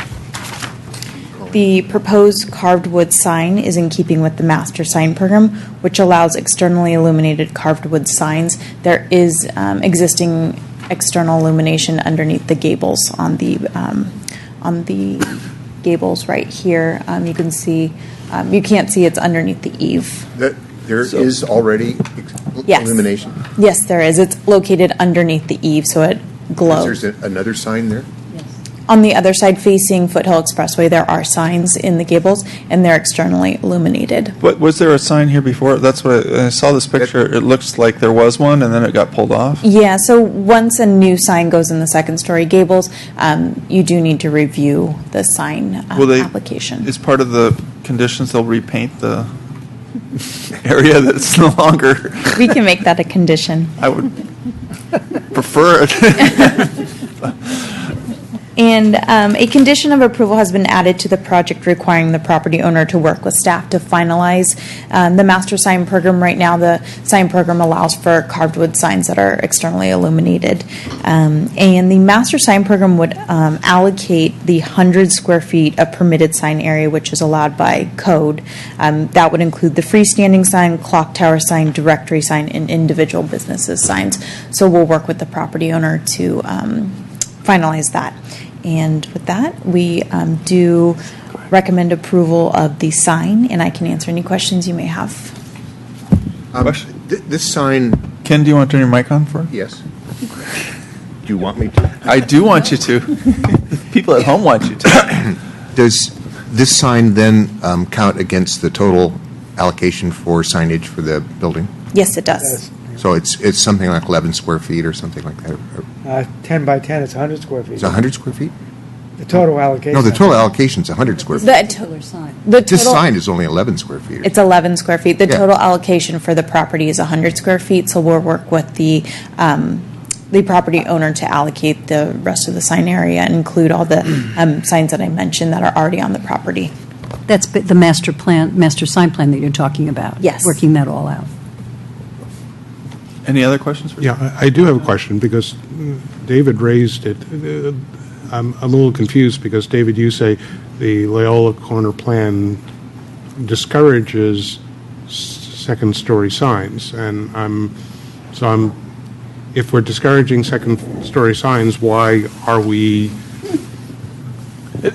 The proposed carved wood sign is in keeping with the master sign program, which allows externally illuminated carved wood signs. There is existing external illumination underneath the gables on the gables right here. You can see, you can't see it's underneath the eave. There is already Yes. illumination? Yes, there is. It's located underneath the eave, so it glows. There's another sign there? On the other side, facing Foothill Expressway, there are signs in the gables, and they're externally illuminated. What, was there a sign here before? That's what I saw this picture. It looks like there was one, and then it got pulled off. Yeah, so once a new sign goes in the second-story gables, you do need to review the sign application. Is part of the conditions they'll repaint the area that's no longer? We can make that a condition. I would prefer it. And a condition of approval has been added to the project requiring the property owner to work with staff to finalize the master sign program. Right now, the sign program allows for carved wood signs that are externally illuminated. And the master sign program would allocate the 100 square feet of permitted sign area, which is allowed by code. That would include the freestanding sign, clock tower sign, directory sign, and individual businesses signs. So we'll work with the property owner to finalize that. And with that, we do recommend approval of the sign, and I can answer any questions you may have. This sign, Ken, do you want to turn your mic on for us? yes. Do you want me to? I do want you to. The people at home want you to. Does this sign then count against the total allocation for signage for the building? Yes, it does. So it's something like 11 square feet or something like that? 10 by 10, it's 100 square feet. Is it 100 square feet? The total allocation. No, the total allocation is 100 square feet. The This total, sign is only 11 square feet. it's 11 square feet. The Yeah. total allocation for the property is 100 square feet, so we'll work with the property owner to allocate the rest of the sign area and include all the signs that I mentioned that are already on the property. That's the master sign plan that you're talking about. Yes. Working that all out. Any other questions? Yeah, I do have a question because David raised it. I'm a little confused because, David, you say the Loyola Corner plan discourages second-story signs, and if we're discouraging second-story signs, why are we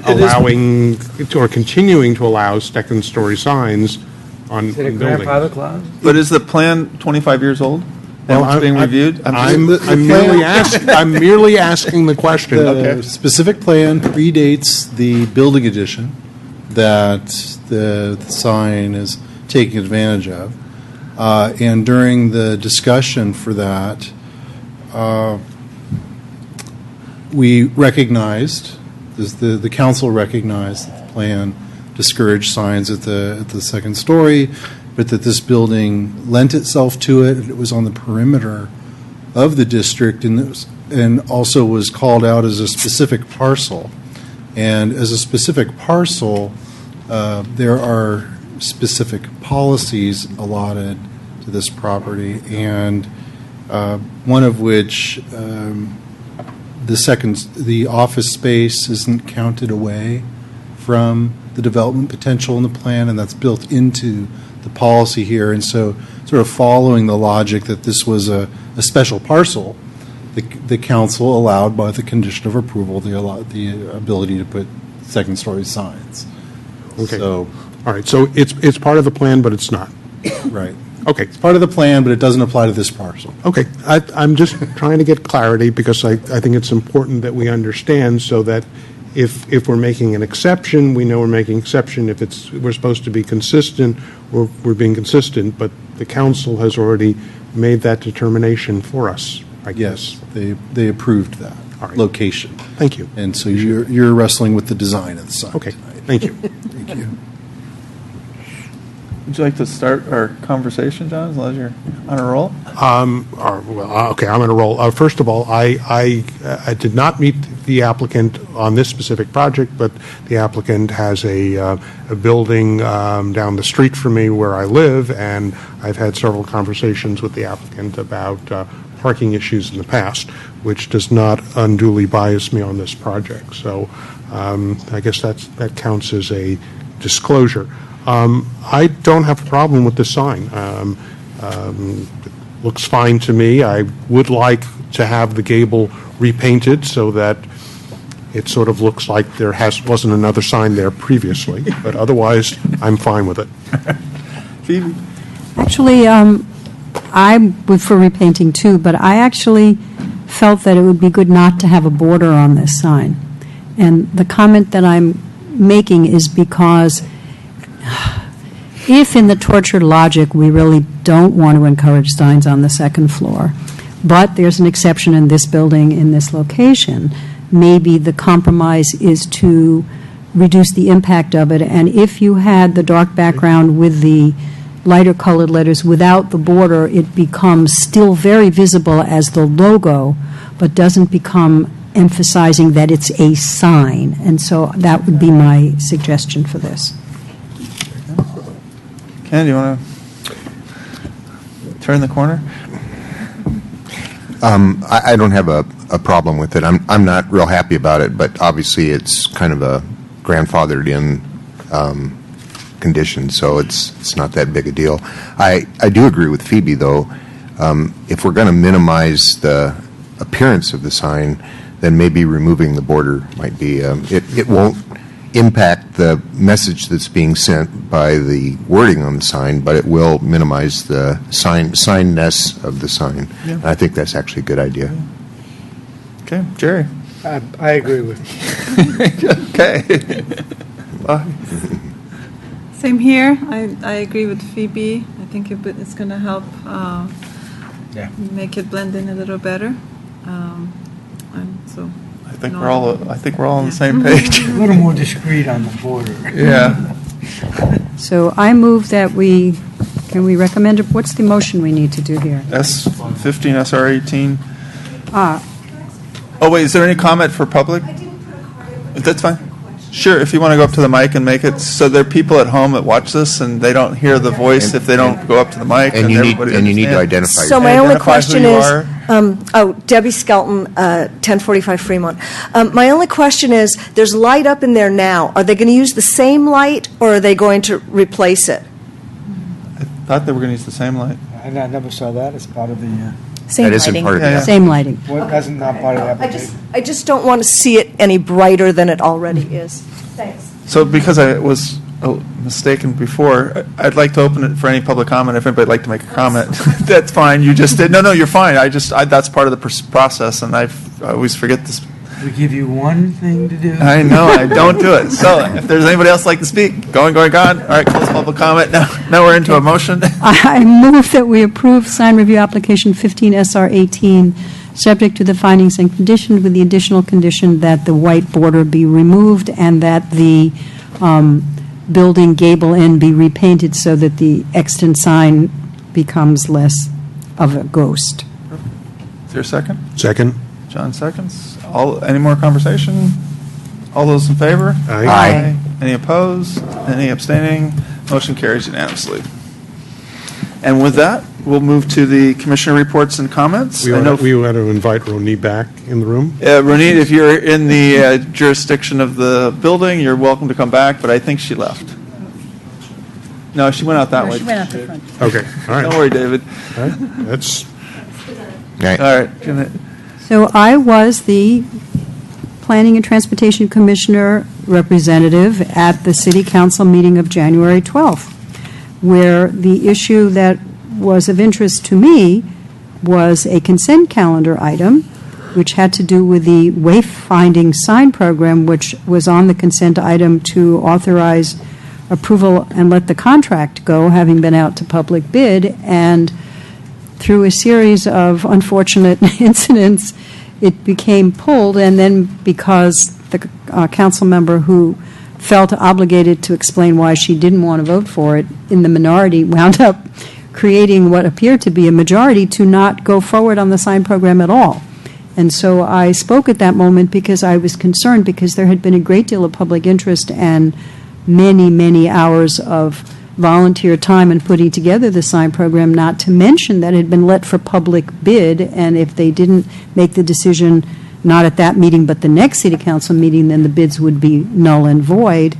allowing or continuing to allow second-story signs on Is it a buildings? grandfather clause? But is the plan 25 years old? Well, Now it's being reviewed? I'm The merely asking the question. The specific plan predates the building addition that the sign is taking advantage of. And during the discussion for that, we recognized, the council recognized that the plan discouraged signs at the second story, but that this building lent itself to it. It was on the perimeter of the district and also was called out as a specific parcel. And as a specific parcel, there are specific policies allotted to this property, and one of which the office space isn't counted away from the development potential in the plan, and that's built into the policy here. And so sort of following the logic that this was a special parcel, the council allowed by the condition of approval the ability to put second-story signs. Okay. So, All right, so it's part of the plan, but it's not. right. Okay. It's part of the plan, but it doesn't apply to this parcel. Okay, I'm just trying to get clarity because I think it's important that we understand so that If we're making an exception, we know we're making exception. If we're supposed to be consistent, we're being consistent, but the council has already made that determination for us, I guess. Yes, they approved that All right. location. Thank you. And so you're wrestling with the design of the sign Okay, tonight. thank you. Thank you. Would you like to start our conversation, John, as long as you're on a roll? Okay, I'm going to roll. First of all, I did not meet the applicant on this specific project, but the applicant has a building down the street from me where I live, and I've had several conversations with the applicant about parking issues in the past, which does not unduly bias me on this project. So I guess that counts as a disclosure. I don't have a problem with the sign. It looks fine to me. I would like to have the gable repainted so that it sort of looks like there wasn't another sign there previously, but otherwise, I'm fine with it. Phoebe? Actually, I would for repainting too, but I actually felt that it would be good not to have a border on this sign. And the comment that I'm making is because if in the tortured logic we really don't want to encourage signs on the second floor, but there's an exception in this building in this location, maybe the compromise is to reduce the impact of it. And if you had the dark background with the lighter colored letters without the border, it becomes still very visible as the logo, but doesn't become emphasizing that it's a sign. And so that would be my suggestion for this. Ken, do you want to turn the corner? I don't have a problem with it. I'm not real happy about it, but obviously it's kind of a grandfathered in condition, so it's not that big a deal. I do agree with Phoebe, though. If we're going to minimize the appearance of the sign, then maybe removing the border might be. It won't impact the message that's being sent by the wording on the sign, but it will minimize the signness of the sign. Yeah. And I think that's actually a good idea. Okay, Jerry. I agree with you. Okay. Bye. Same here. I agree with Phoebe. I think it's going to help make it blend in a little better. And so I think we're all on the same page. A little more discreet on the border. Yeah. So I move that can we recommend, what's the motion we need to do here? S15, SR18. Ah, Oh, wait, is there any comment for public? I didn't put a card in. That's fine. Sure, if you want to go up to the mic and make it, so there are people at home that watch this and they don't hear the voice if they don't go up to the mic. And you everybody need to understands. identify. So my only Identify who question you is, are. Debbie Skelton, 1045 Fremont. My only question is, there's light up in there now. Are they going to use the same light, or are they going to replace it? I thought they were going to use the same light. I never saw that as part of the, Same That isn't lighting. part of Yeah, the yeah. same lighting. that's not part of the application. I just don't want to see it any brighter than it already is. Thanks. So because I was mistaken before, I'd like to open it for any public comment. If anybody'd like to make a comment, that's fine. You just did. No, you're fine. That's part of the process, and I always forget this. We give you one thing to do. I know, I don't do it. So if there's anybody else like to speak, going, gone. All right, close public comment. Now we're into a motion. I move that we approve sign review application 15 SR 18, subject to the findings and conditioned with the additional condition that the white border be removed and that the building gable end be repainted so that the extant sign becomes less of a ghost. Is there a second? Second? John seconds. Any more conversation? All those in favor? Aye. Any opposed? Any abstaining? Motion carries unanimously. And with that, we'll move to the commissioner reports and comments. We want to invite Roni back in the room. Ronit, if you're in the jurisdiction of the building, you're welcome to come back, but I think she left. No, she went out that way. She went out the front. Okay, all right. Don't worry, David. All right. That's, Right. All right. So I was the Planning and Transportation Commissioner representative at the City Council meeting of January 12th, where the issue that was of interest to me was a consent calendar item which had to do with the wayfinding sign program, which was on the consent item to authorize approval and let the contract go, having been out to public bid. And through a series of unfortunate incidents, it became pulled, and then because the council member who felt obligated to explain why she didn't want to vote for it in the minority wound up creating what appeared to be a majority to not go forward on the sign program at all. And so I spoke at that moment because I was concerned, because there had been a great deal of public interest and many, many hours of volunteer time in putting together the sign program, not to mention that it had been let for public bid, and if they didn't make the decision not at that meeting but the next city council meeting, then the bids would be null and void.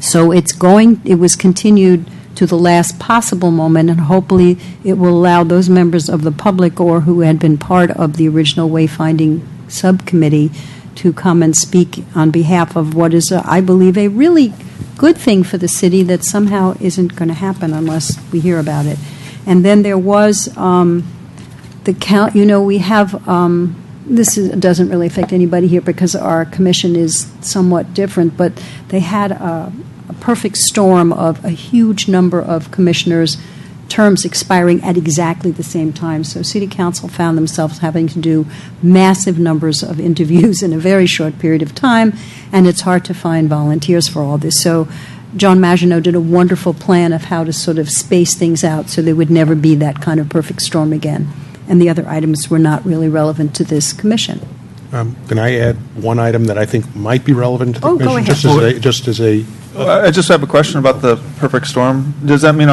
So it was continued to the last possible moment, and hopefully it will allow those members of the public or who had been part of the original wayfinding subcommittee to come and speak on behalf of what is, I believe, a really good thing for the city that somehow isn't going to happen unless we hear about it. And then there was we have, doesn't really affect anybody here because our commission is somewhat different, but they had a perfect storm of a huge number of commissioners' terms expiring at exactly the same time. So City Council found themselves having to do massive numbers of interviews in a very short period of time, and it's hard to find volunteers for all this. So John Maginot did a wonderful plan of how to sort of space things out so there would never be that kind of perfect storm again. And the other items were not really relevant to this commission. Can I add one item that I think might be relevant to the Oh, go commission? ahead. Just as a I just have a question about the perfect storm. Does that mean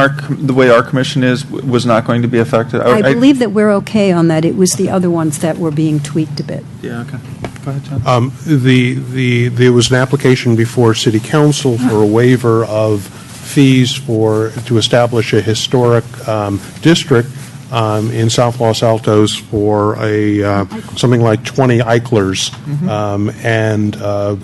the way our commission is was not going to be affected? I believe that we're okay on that. It was the other ones that were being tweaked a bit. Yeah, okay. Go ahead, John. There was an application before City Council for a waiver of fees to establish a historic district in South Los Altos for something like 20 Eichlers, and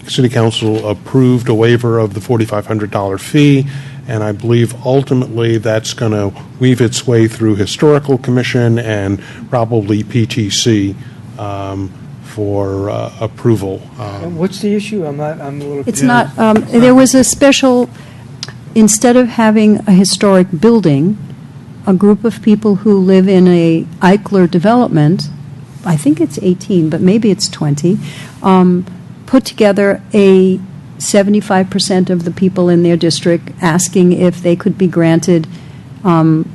City Council approved a waiver of the $4,500 fee, and I believe ultimately that's going to weave its way through Historical Commission and probably PTC for approval. What's the issue? I'm a little. It's not, there was a special, instead of having a historic building, a group of people who live in a Eichler development, I think it's 18, but maybe it's 20, put together a 75% of the people in their district asking if they could be granted the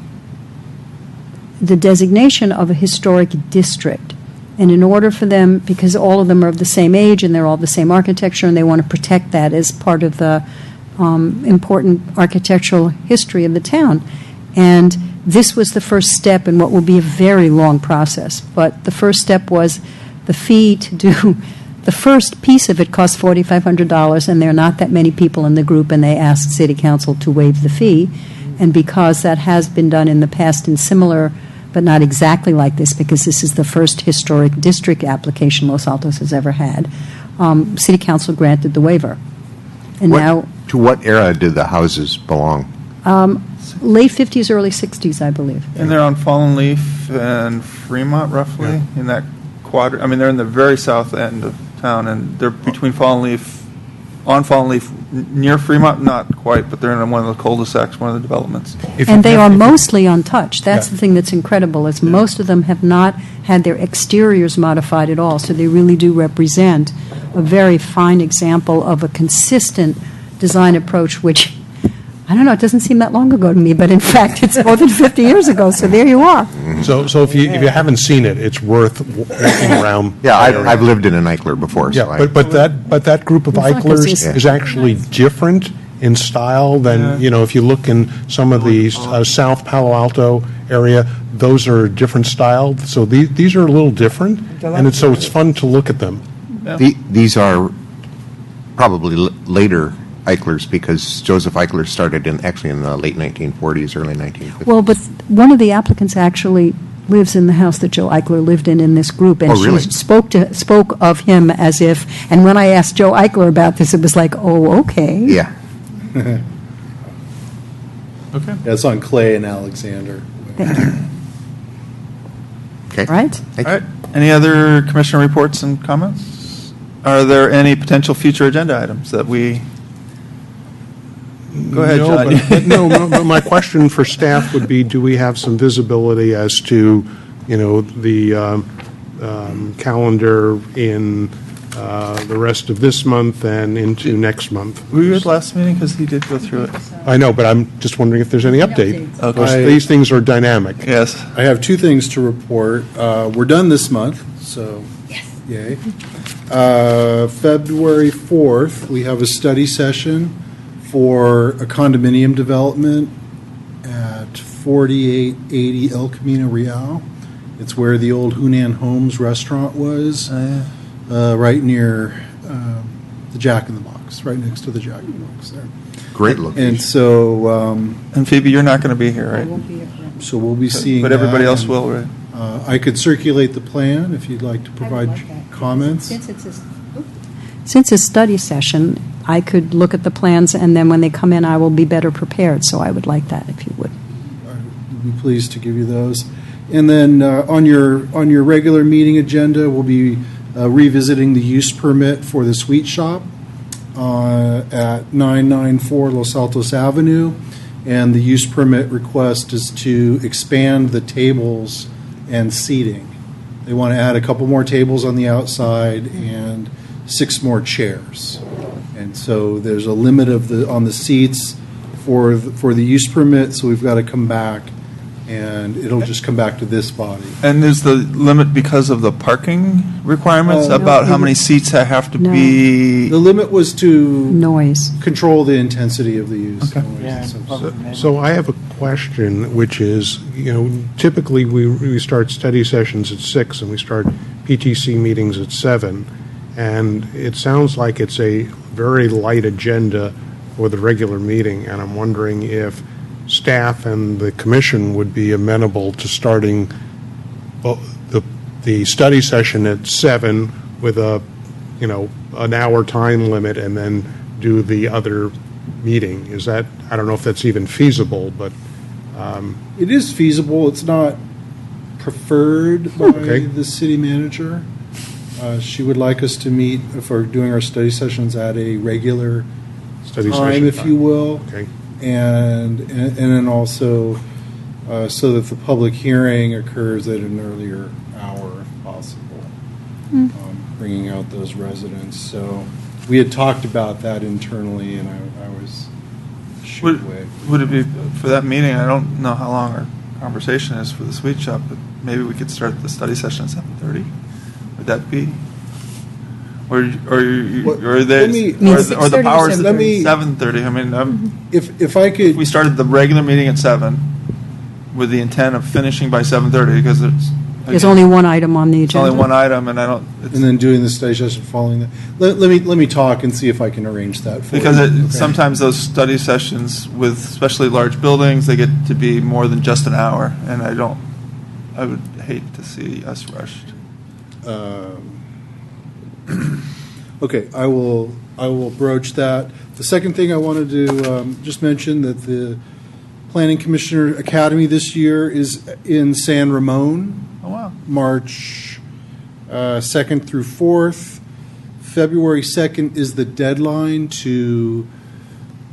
designation of a historic district. And in order for them, because all of them are of the same age and they're all the same architecture, and they want to protect that as part of the important architectural history of the town. And this was the first step in what will be a very long process. But the first step was the fee to do, the first piece of it cost $4,500, and there are not that many people in the group, and they asked City Council to waive the fee. And because that has been done in the past in similar, but not exactly like this, because this is the first historic district application Los Altos has ever had, City Council granted the waiver. And now, To what era did the houses belong? late 50s, early 60s, I believe. And they're on Fallen Leaf and Fremont, roughly, in that quadrant. I mean, they're in the very south end of town, and they're between Fallen Leaf, on Fallen Leaf, near Fremont, not quite, but they're in one of the cul-de-sacs, one of the developments. And they are mostly untouched. That's the thing that's incredible, is most of them have not had their exteriors modified at all, so they really do represent a very fine example of a consistent design approach, which, I don't know, it doesn't seem that long ago to me, but in fact, it's more than 50 years ago, so there you are. So if you haven't seen it, it's worth walking around. Yeah, I've lived in an Eichler before. So Yeah, but that group of It's not Eichlers consistent. is actually different in style than, if you look in some of the South Palo Alto area, those are a different style. So these are a little different, and it's fun to look at them. These are probably later Eichlers, because Joseph Eichler started actually in the late 1940s, early 1950s. Well, but one of the applicants actually lives in the house that Joe Eichler lived in this group, and Oh, really? she spoke of him as if, and when I asked Joe Eichler about this, it was like, oh, okay. Yeah. Okay. That's on Clay and Alexander. Thank you. Okay. Right? Thank All you. right. Any other commissioner reports and comments? Are there any potential future agenda items that we? Go ahead, No, John. but my question for staff would be, do we have some visibility as to, the calendar in the rest of this month and into next month? Were you at last meeting? Because he did go through it. I know, but I'm just wondering if there's any update. Okay. Because these things are dynamic. Yes. I have two things to report. We're done this month, so yay. February 4th, we have a study session for a condominium development at 4880 El Camino Real. It's where the old Hunan Homes restaurant was, right near the Jack in the Box, right next to the Jack in the Box there. Great location. And so, And Phoebe, you're not going to be here, right? so we'll be seeing But everybody that, else and, will, right? I could circulate the plan if you'd like to provide comments. Since it's a study session, I could look at the plans, and then when they come in, I will be better prepared, so I would like that if you would. I'd be pleased to give you those. And then on your regular meeting agenda, we'll be revisiting the use permit for the sweet shop at 994 Los Altos Avenue. And the use permit request is to expand the tables and seating. They want to add a couple more tables on the outside and 6 more chairs. And so there's a limit on the seats for the use permit, so we've got to come back, and it'll just come back to this body. And is the limit because of the parking requirements about how many seats have to be? The limit was to Noise. control the intensity of the use. So I have a question, which is, typically we start study sessions at 6 and we start PTC meetings at 7. And it sounds like it's a very light agenda for the regular meeting, and I'm wondering if staff and the commission would be amenable to starting the study session at 7 with an hour time limit, and then do the other meeting. Is that, I don't know if that's even feasible, but. It is feasible. It's not preferred by the city manager. She would like us to meet for doing our study sessions at a regular time, if you will. Okay. And then also so that the public hearing occurs at an earlier hour if possible, bringing out those residents. So we had talked about that internally, and I was shooed away. Would it be for that meeting? I don't know how long our conversation is for the sweet shop, but maybe we could start the study session at 7:30. Would that be? Or the powers at 7:30? I mean, if I could, if we started the regular meeting at 7 with the intent of finishing by 7:30, because There's only one item on the it's agenda. only one item, and I don't. and then doing the study session following that. Let me talk and see if I can arrange that for Because you. sometimes those study sessions with especially large buildings, they get to be more than just an hour, and I would hate to see us rushed. Okay, I will broach that. The second thing I wanted to just mention that the Planning Commissioner Academy this year is in San Ramon. Oh, wow. March 2nd through 4th. February 2nd is the deadline to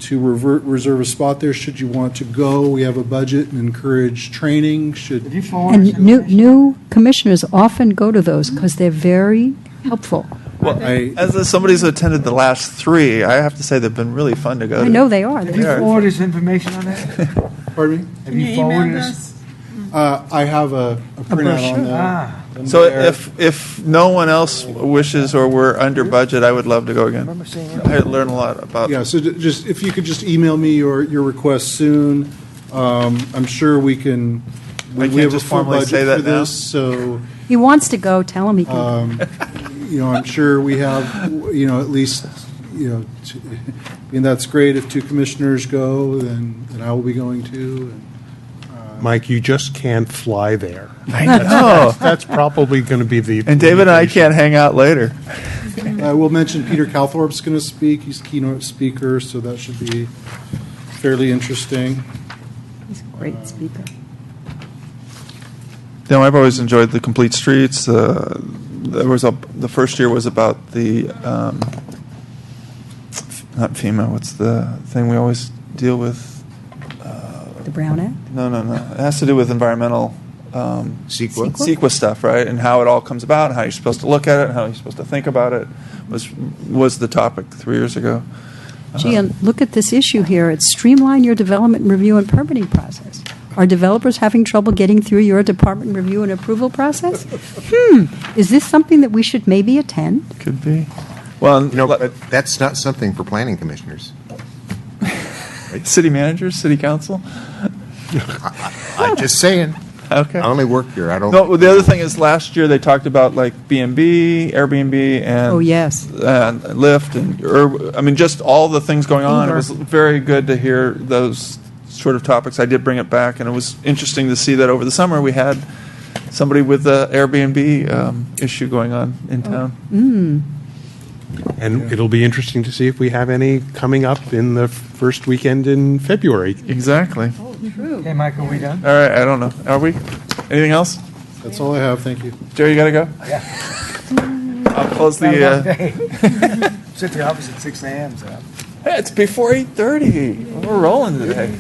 reserve a spot there should you want to go. We have a budget and encourage training. And new commissioners often go to those because they're very helpful. Well, as somebody who's attended the last 3, I have to say they've been really fun to go to. I know they are. Have you forwarded this information on that? Pardon me? Have you forwarded this? I have a printout on that. Ah. So if no one else wishes or we're under budget, I would love to go again. I learn a lot about. Yeah, so just if you could just email me your request soon, I'm sure we can. I can't We have a just full formally budget say that for now? this, so He wants to go. Tell him he can. I'm sure we have at least and that's great. If 2 commissioners go, then I will be going too. Mike, you just can't fly there. I know. That's probably going to be the. And David and I can't hang out later. I will mention Peter Calthorpe's going to speak. He's a keynote speaker, so that should be fairly interesting. He's a great speaker. I've always enjoyed the complete streets. The first year was about the, not FEMA, what's the thing we always deal with? The Brown Act? No. It has to do with environmental CEQA? CEQA stuff, right? And how it all comes about, and how you're supposed to look at it, and how you're supposed to think about it, was the topic 3 years ago. Gee, and look at this issue here. It's streamline your development review and permitting process. Are developers having trouble getting through your department review and approval process? Is this something that we should maybe attend? Could be. Well, But that's not something for planning commissioners. city managers, city council. I'm just saying. Okay. I only work here. I don't. No, the other thing is last year they talked about like B&B, Airbnb, and Oh, yes. and Lyft, and just all the things going on. It was very good to hear those sort of topics. I did bring it back, and it was interesting to see that over the summer we had somebody with the Airbnb issue going on in town. And it'll be interesting to see if we have any coming up in the first weekend in February. Exactly. Hey, Michael, we done? All right, I don't know. Are we? Anything else? That's all I have, thank you. Jerry, you got to go? Yeah. I'll close the. It's at the office at 6 a.m., so. Hey, it's before 8:30. We're rolling today.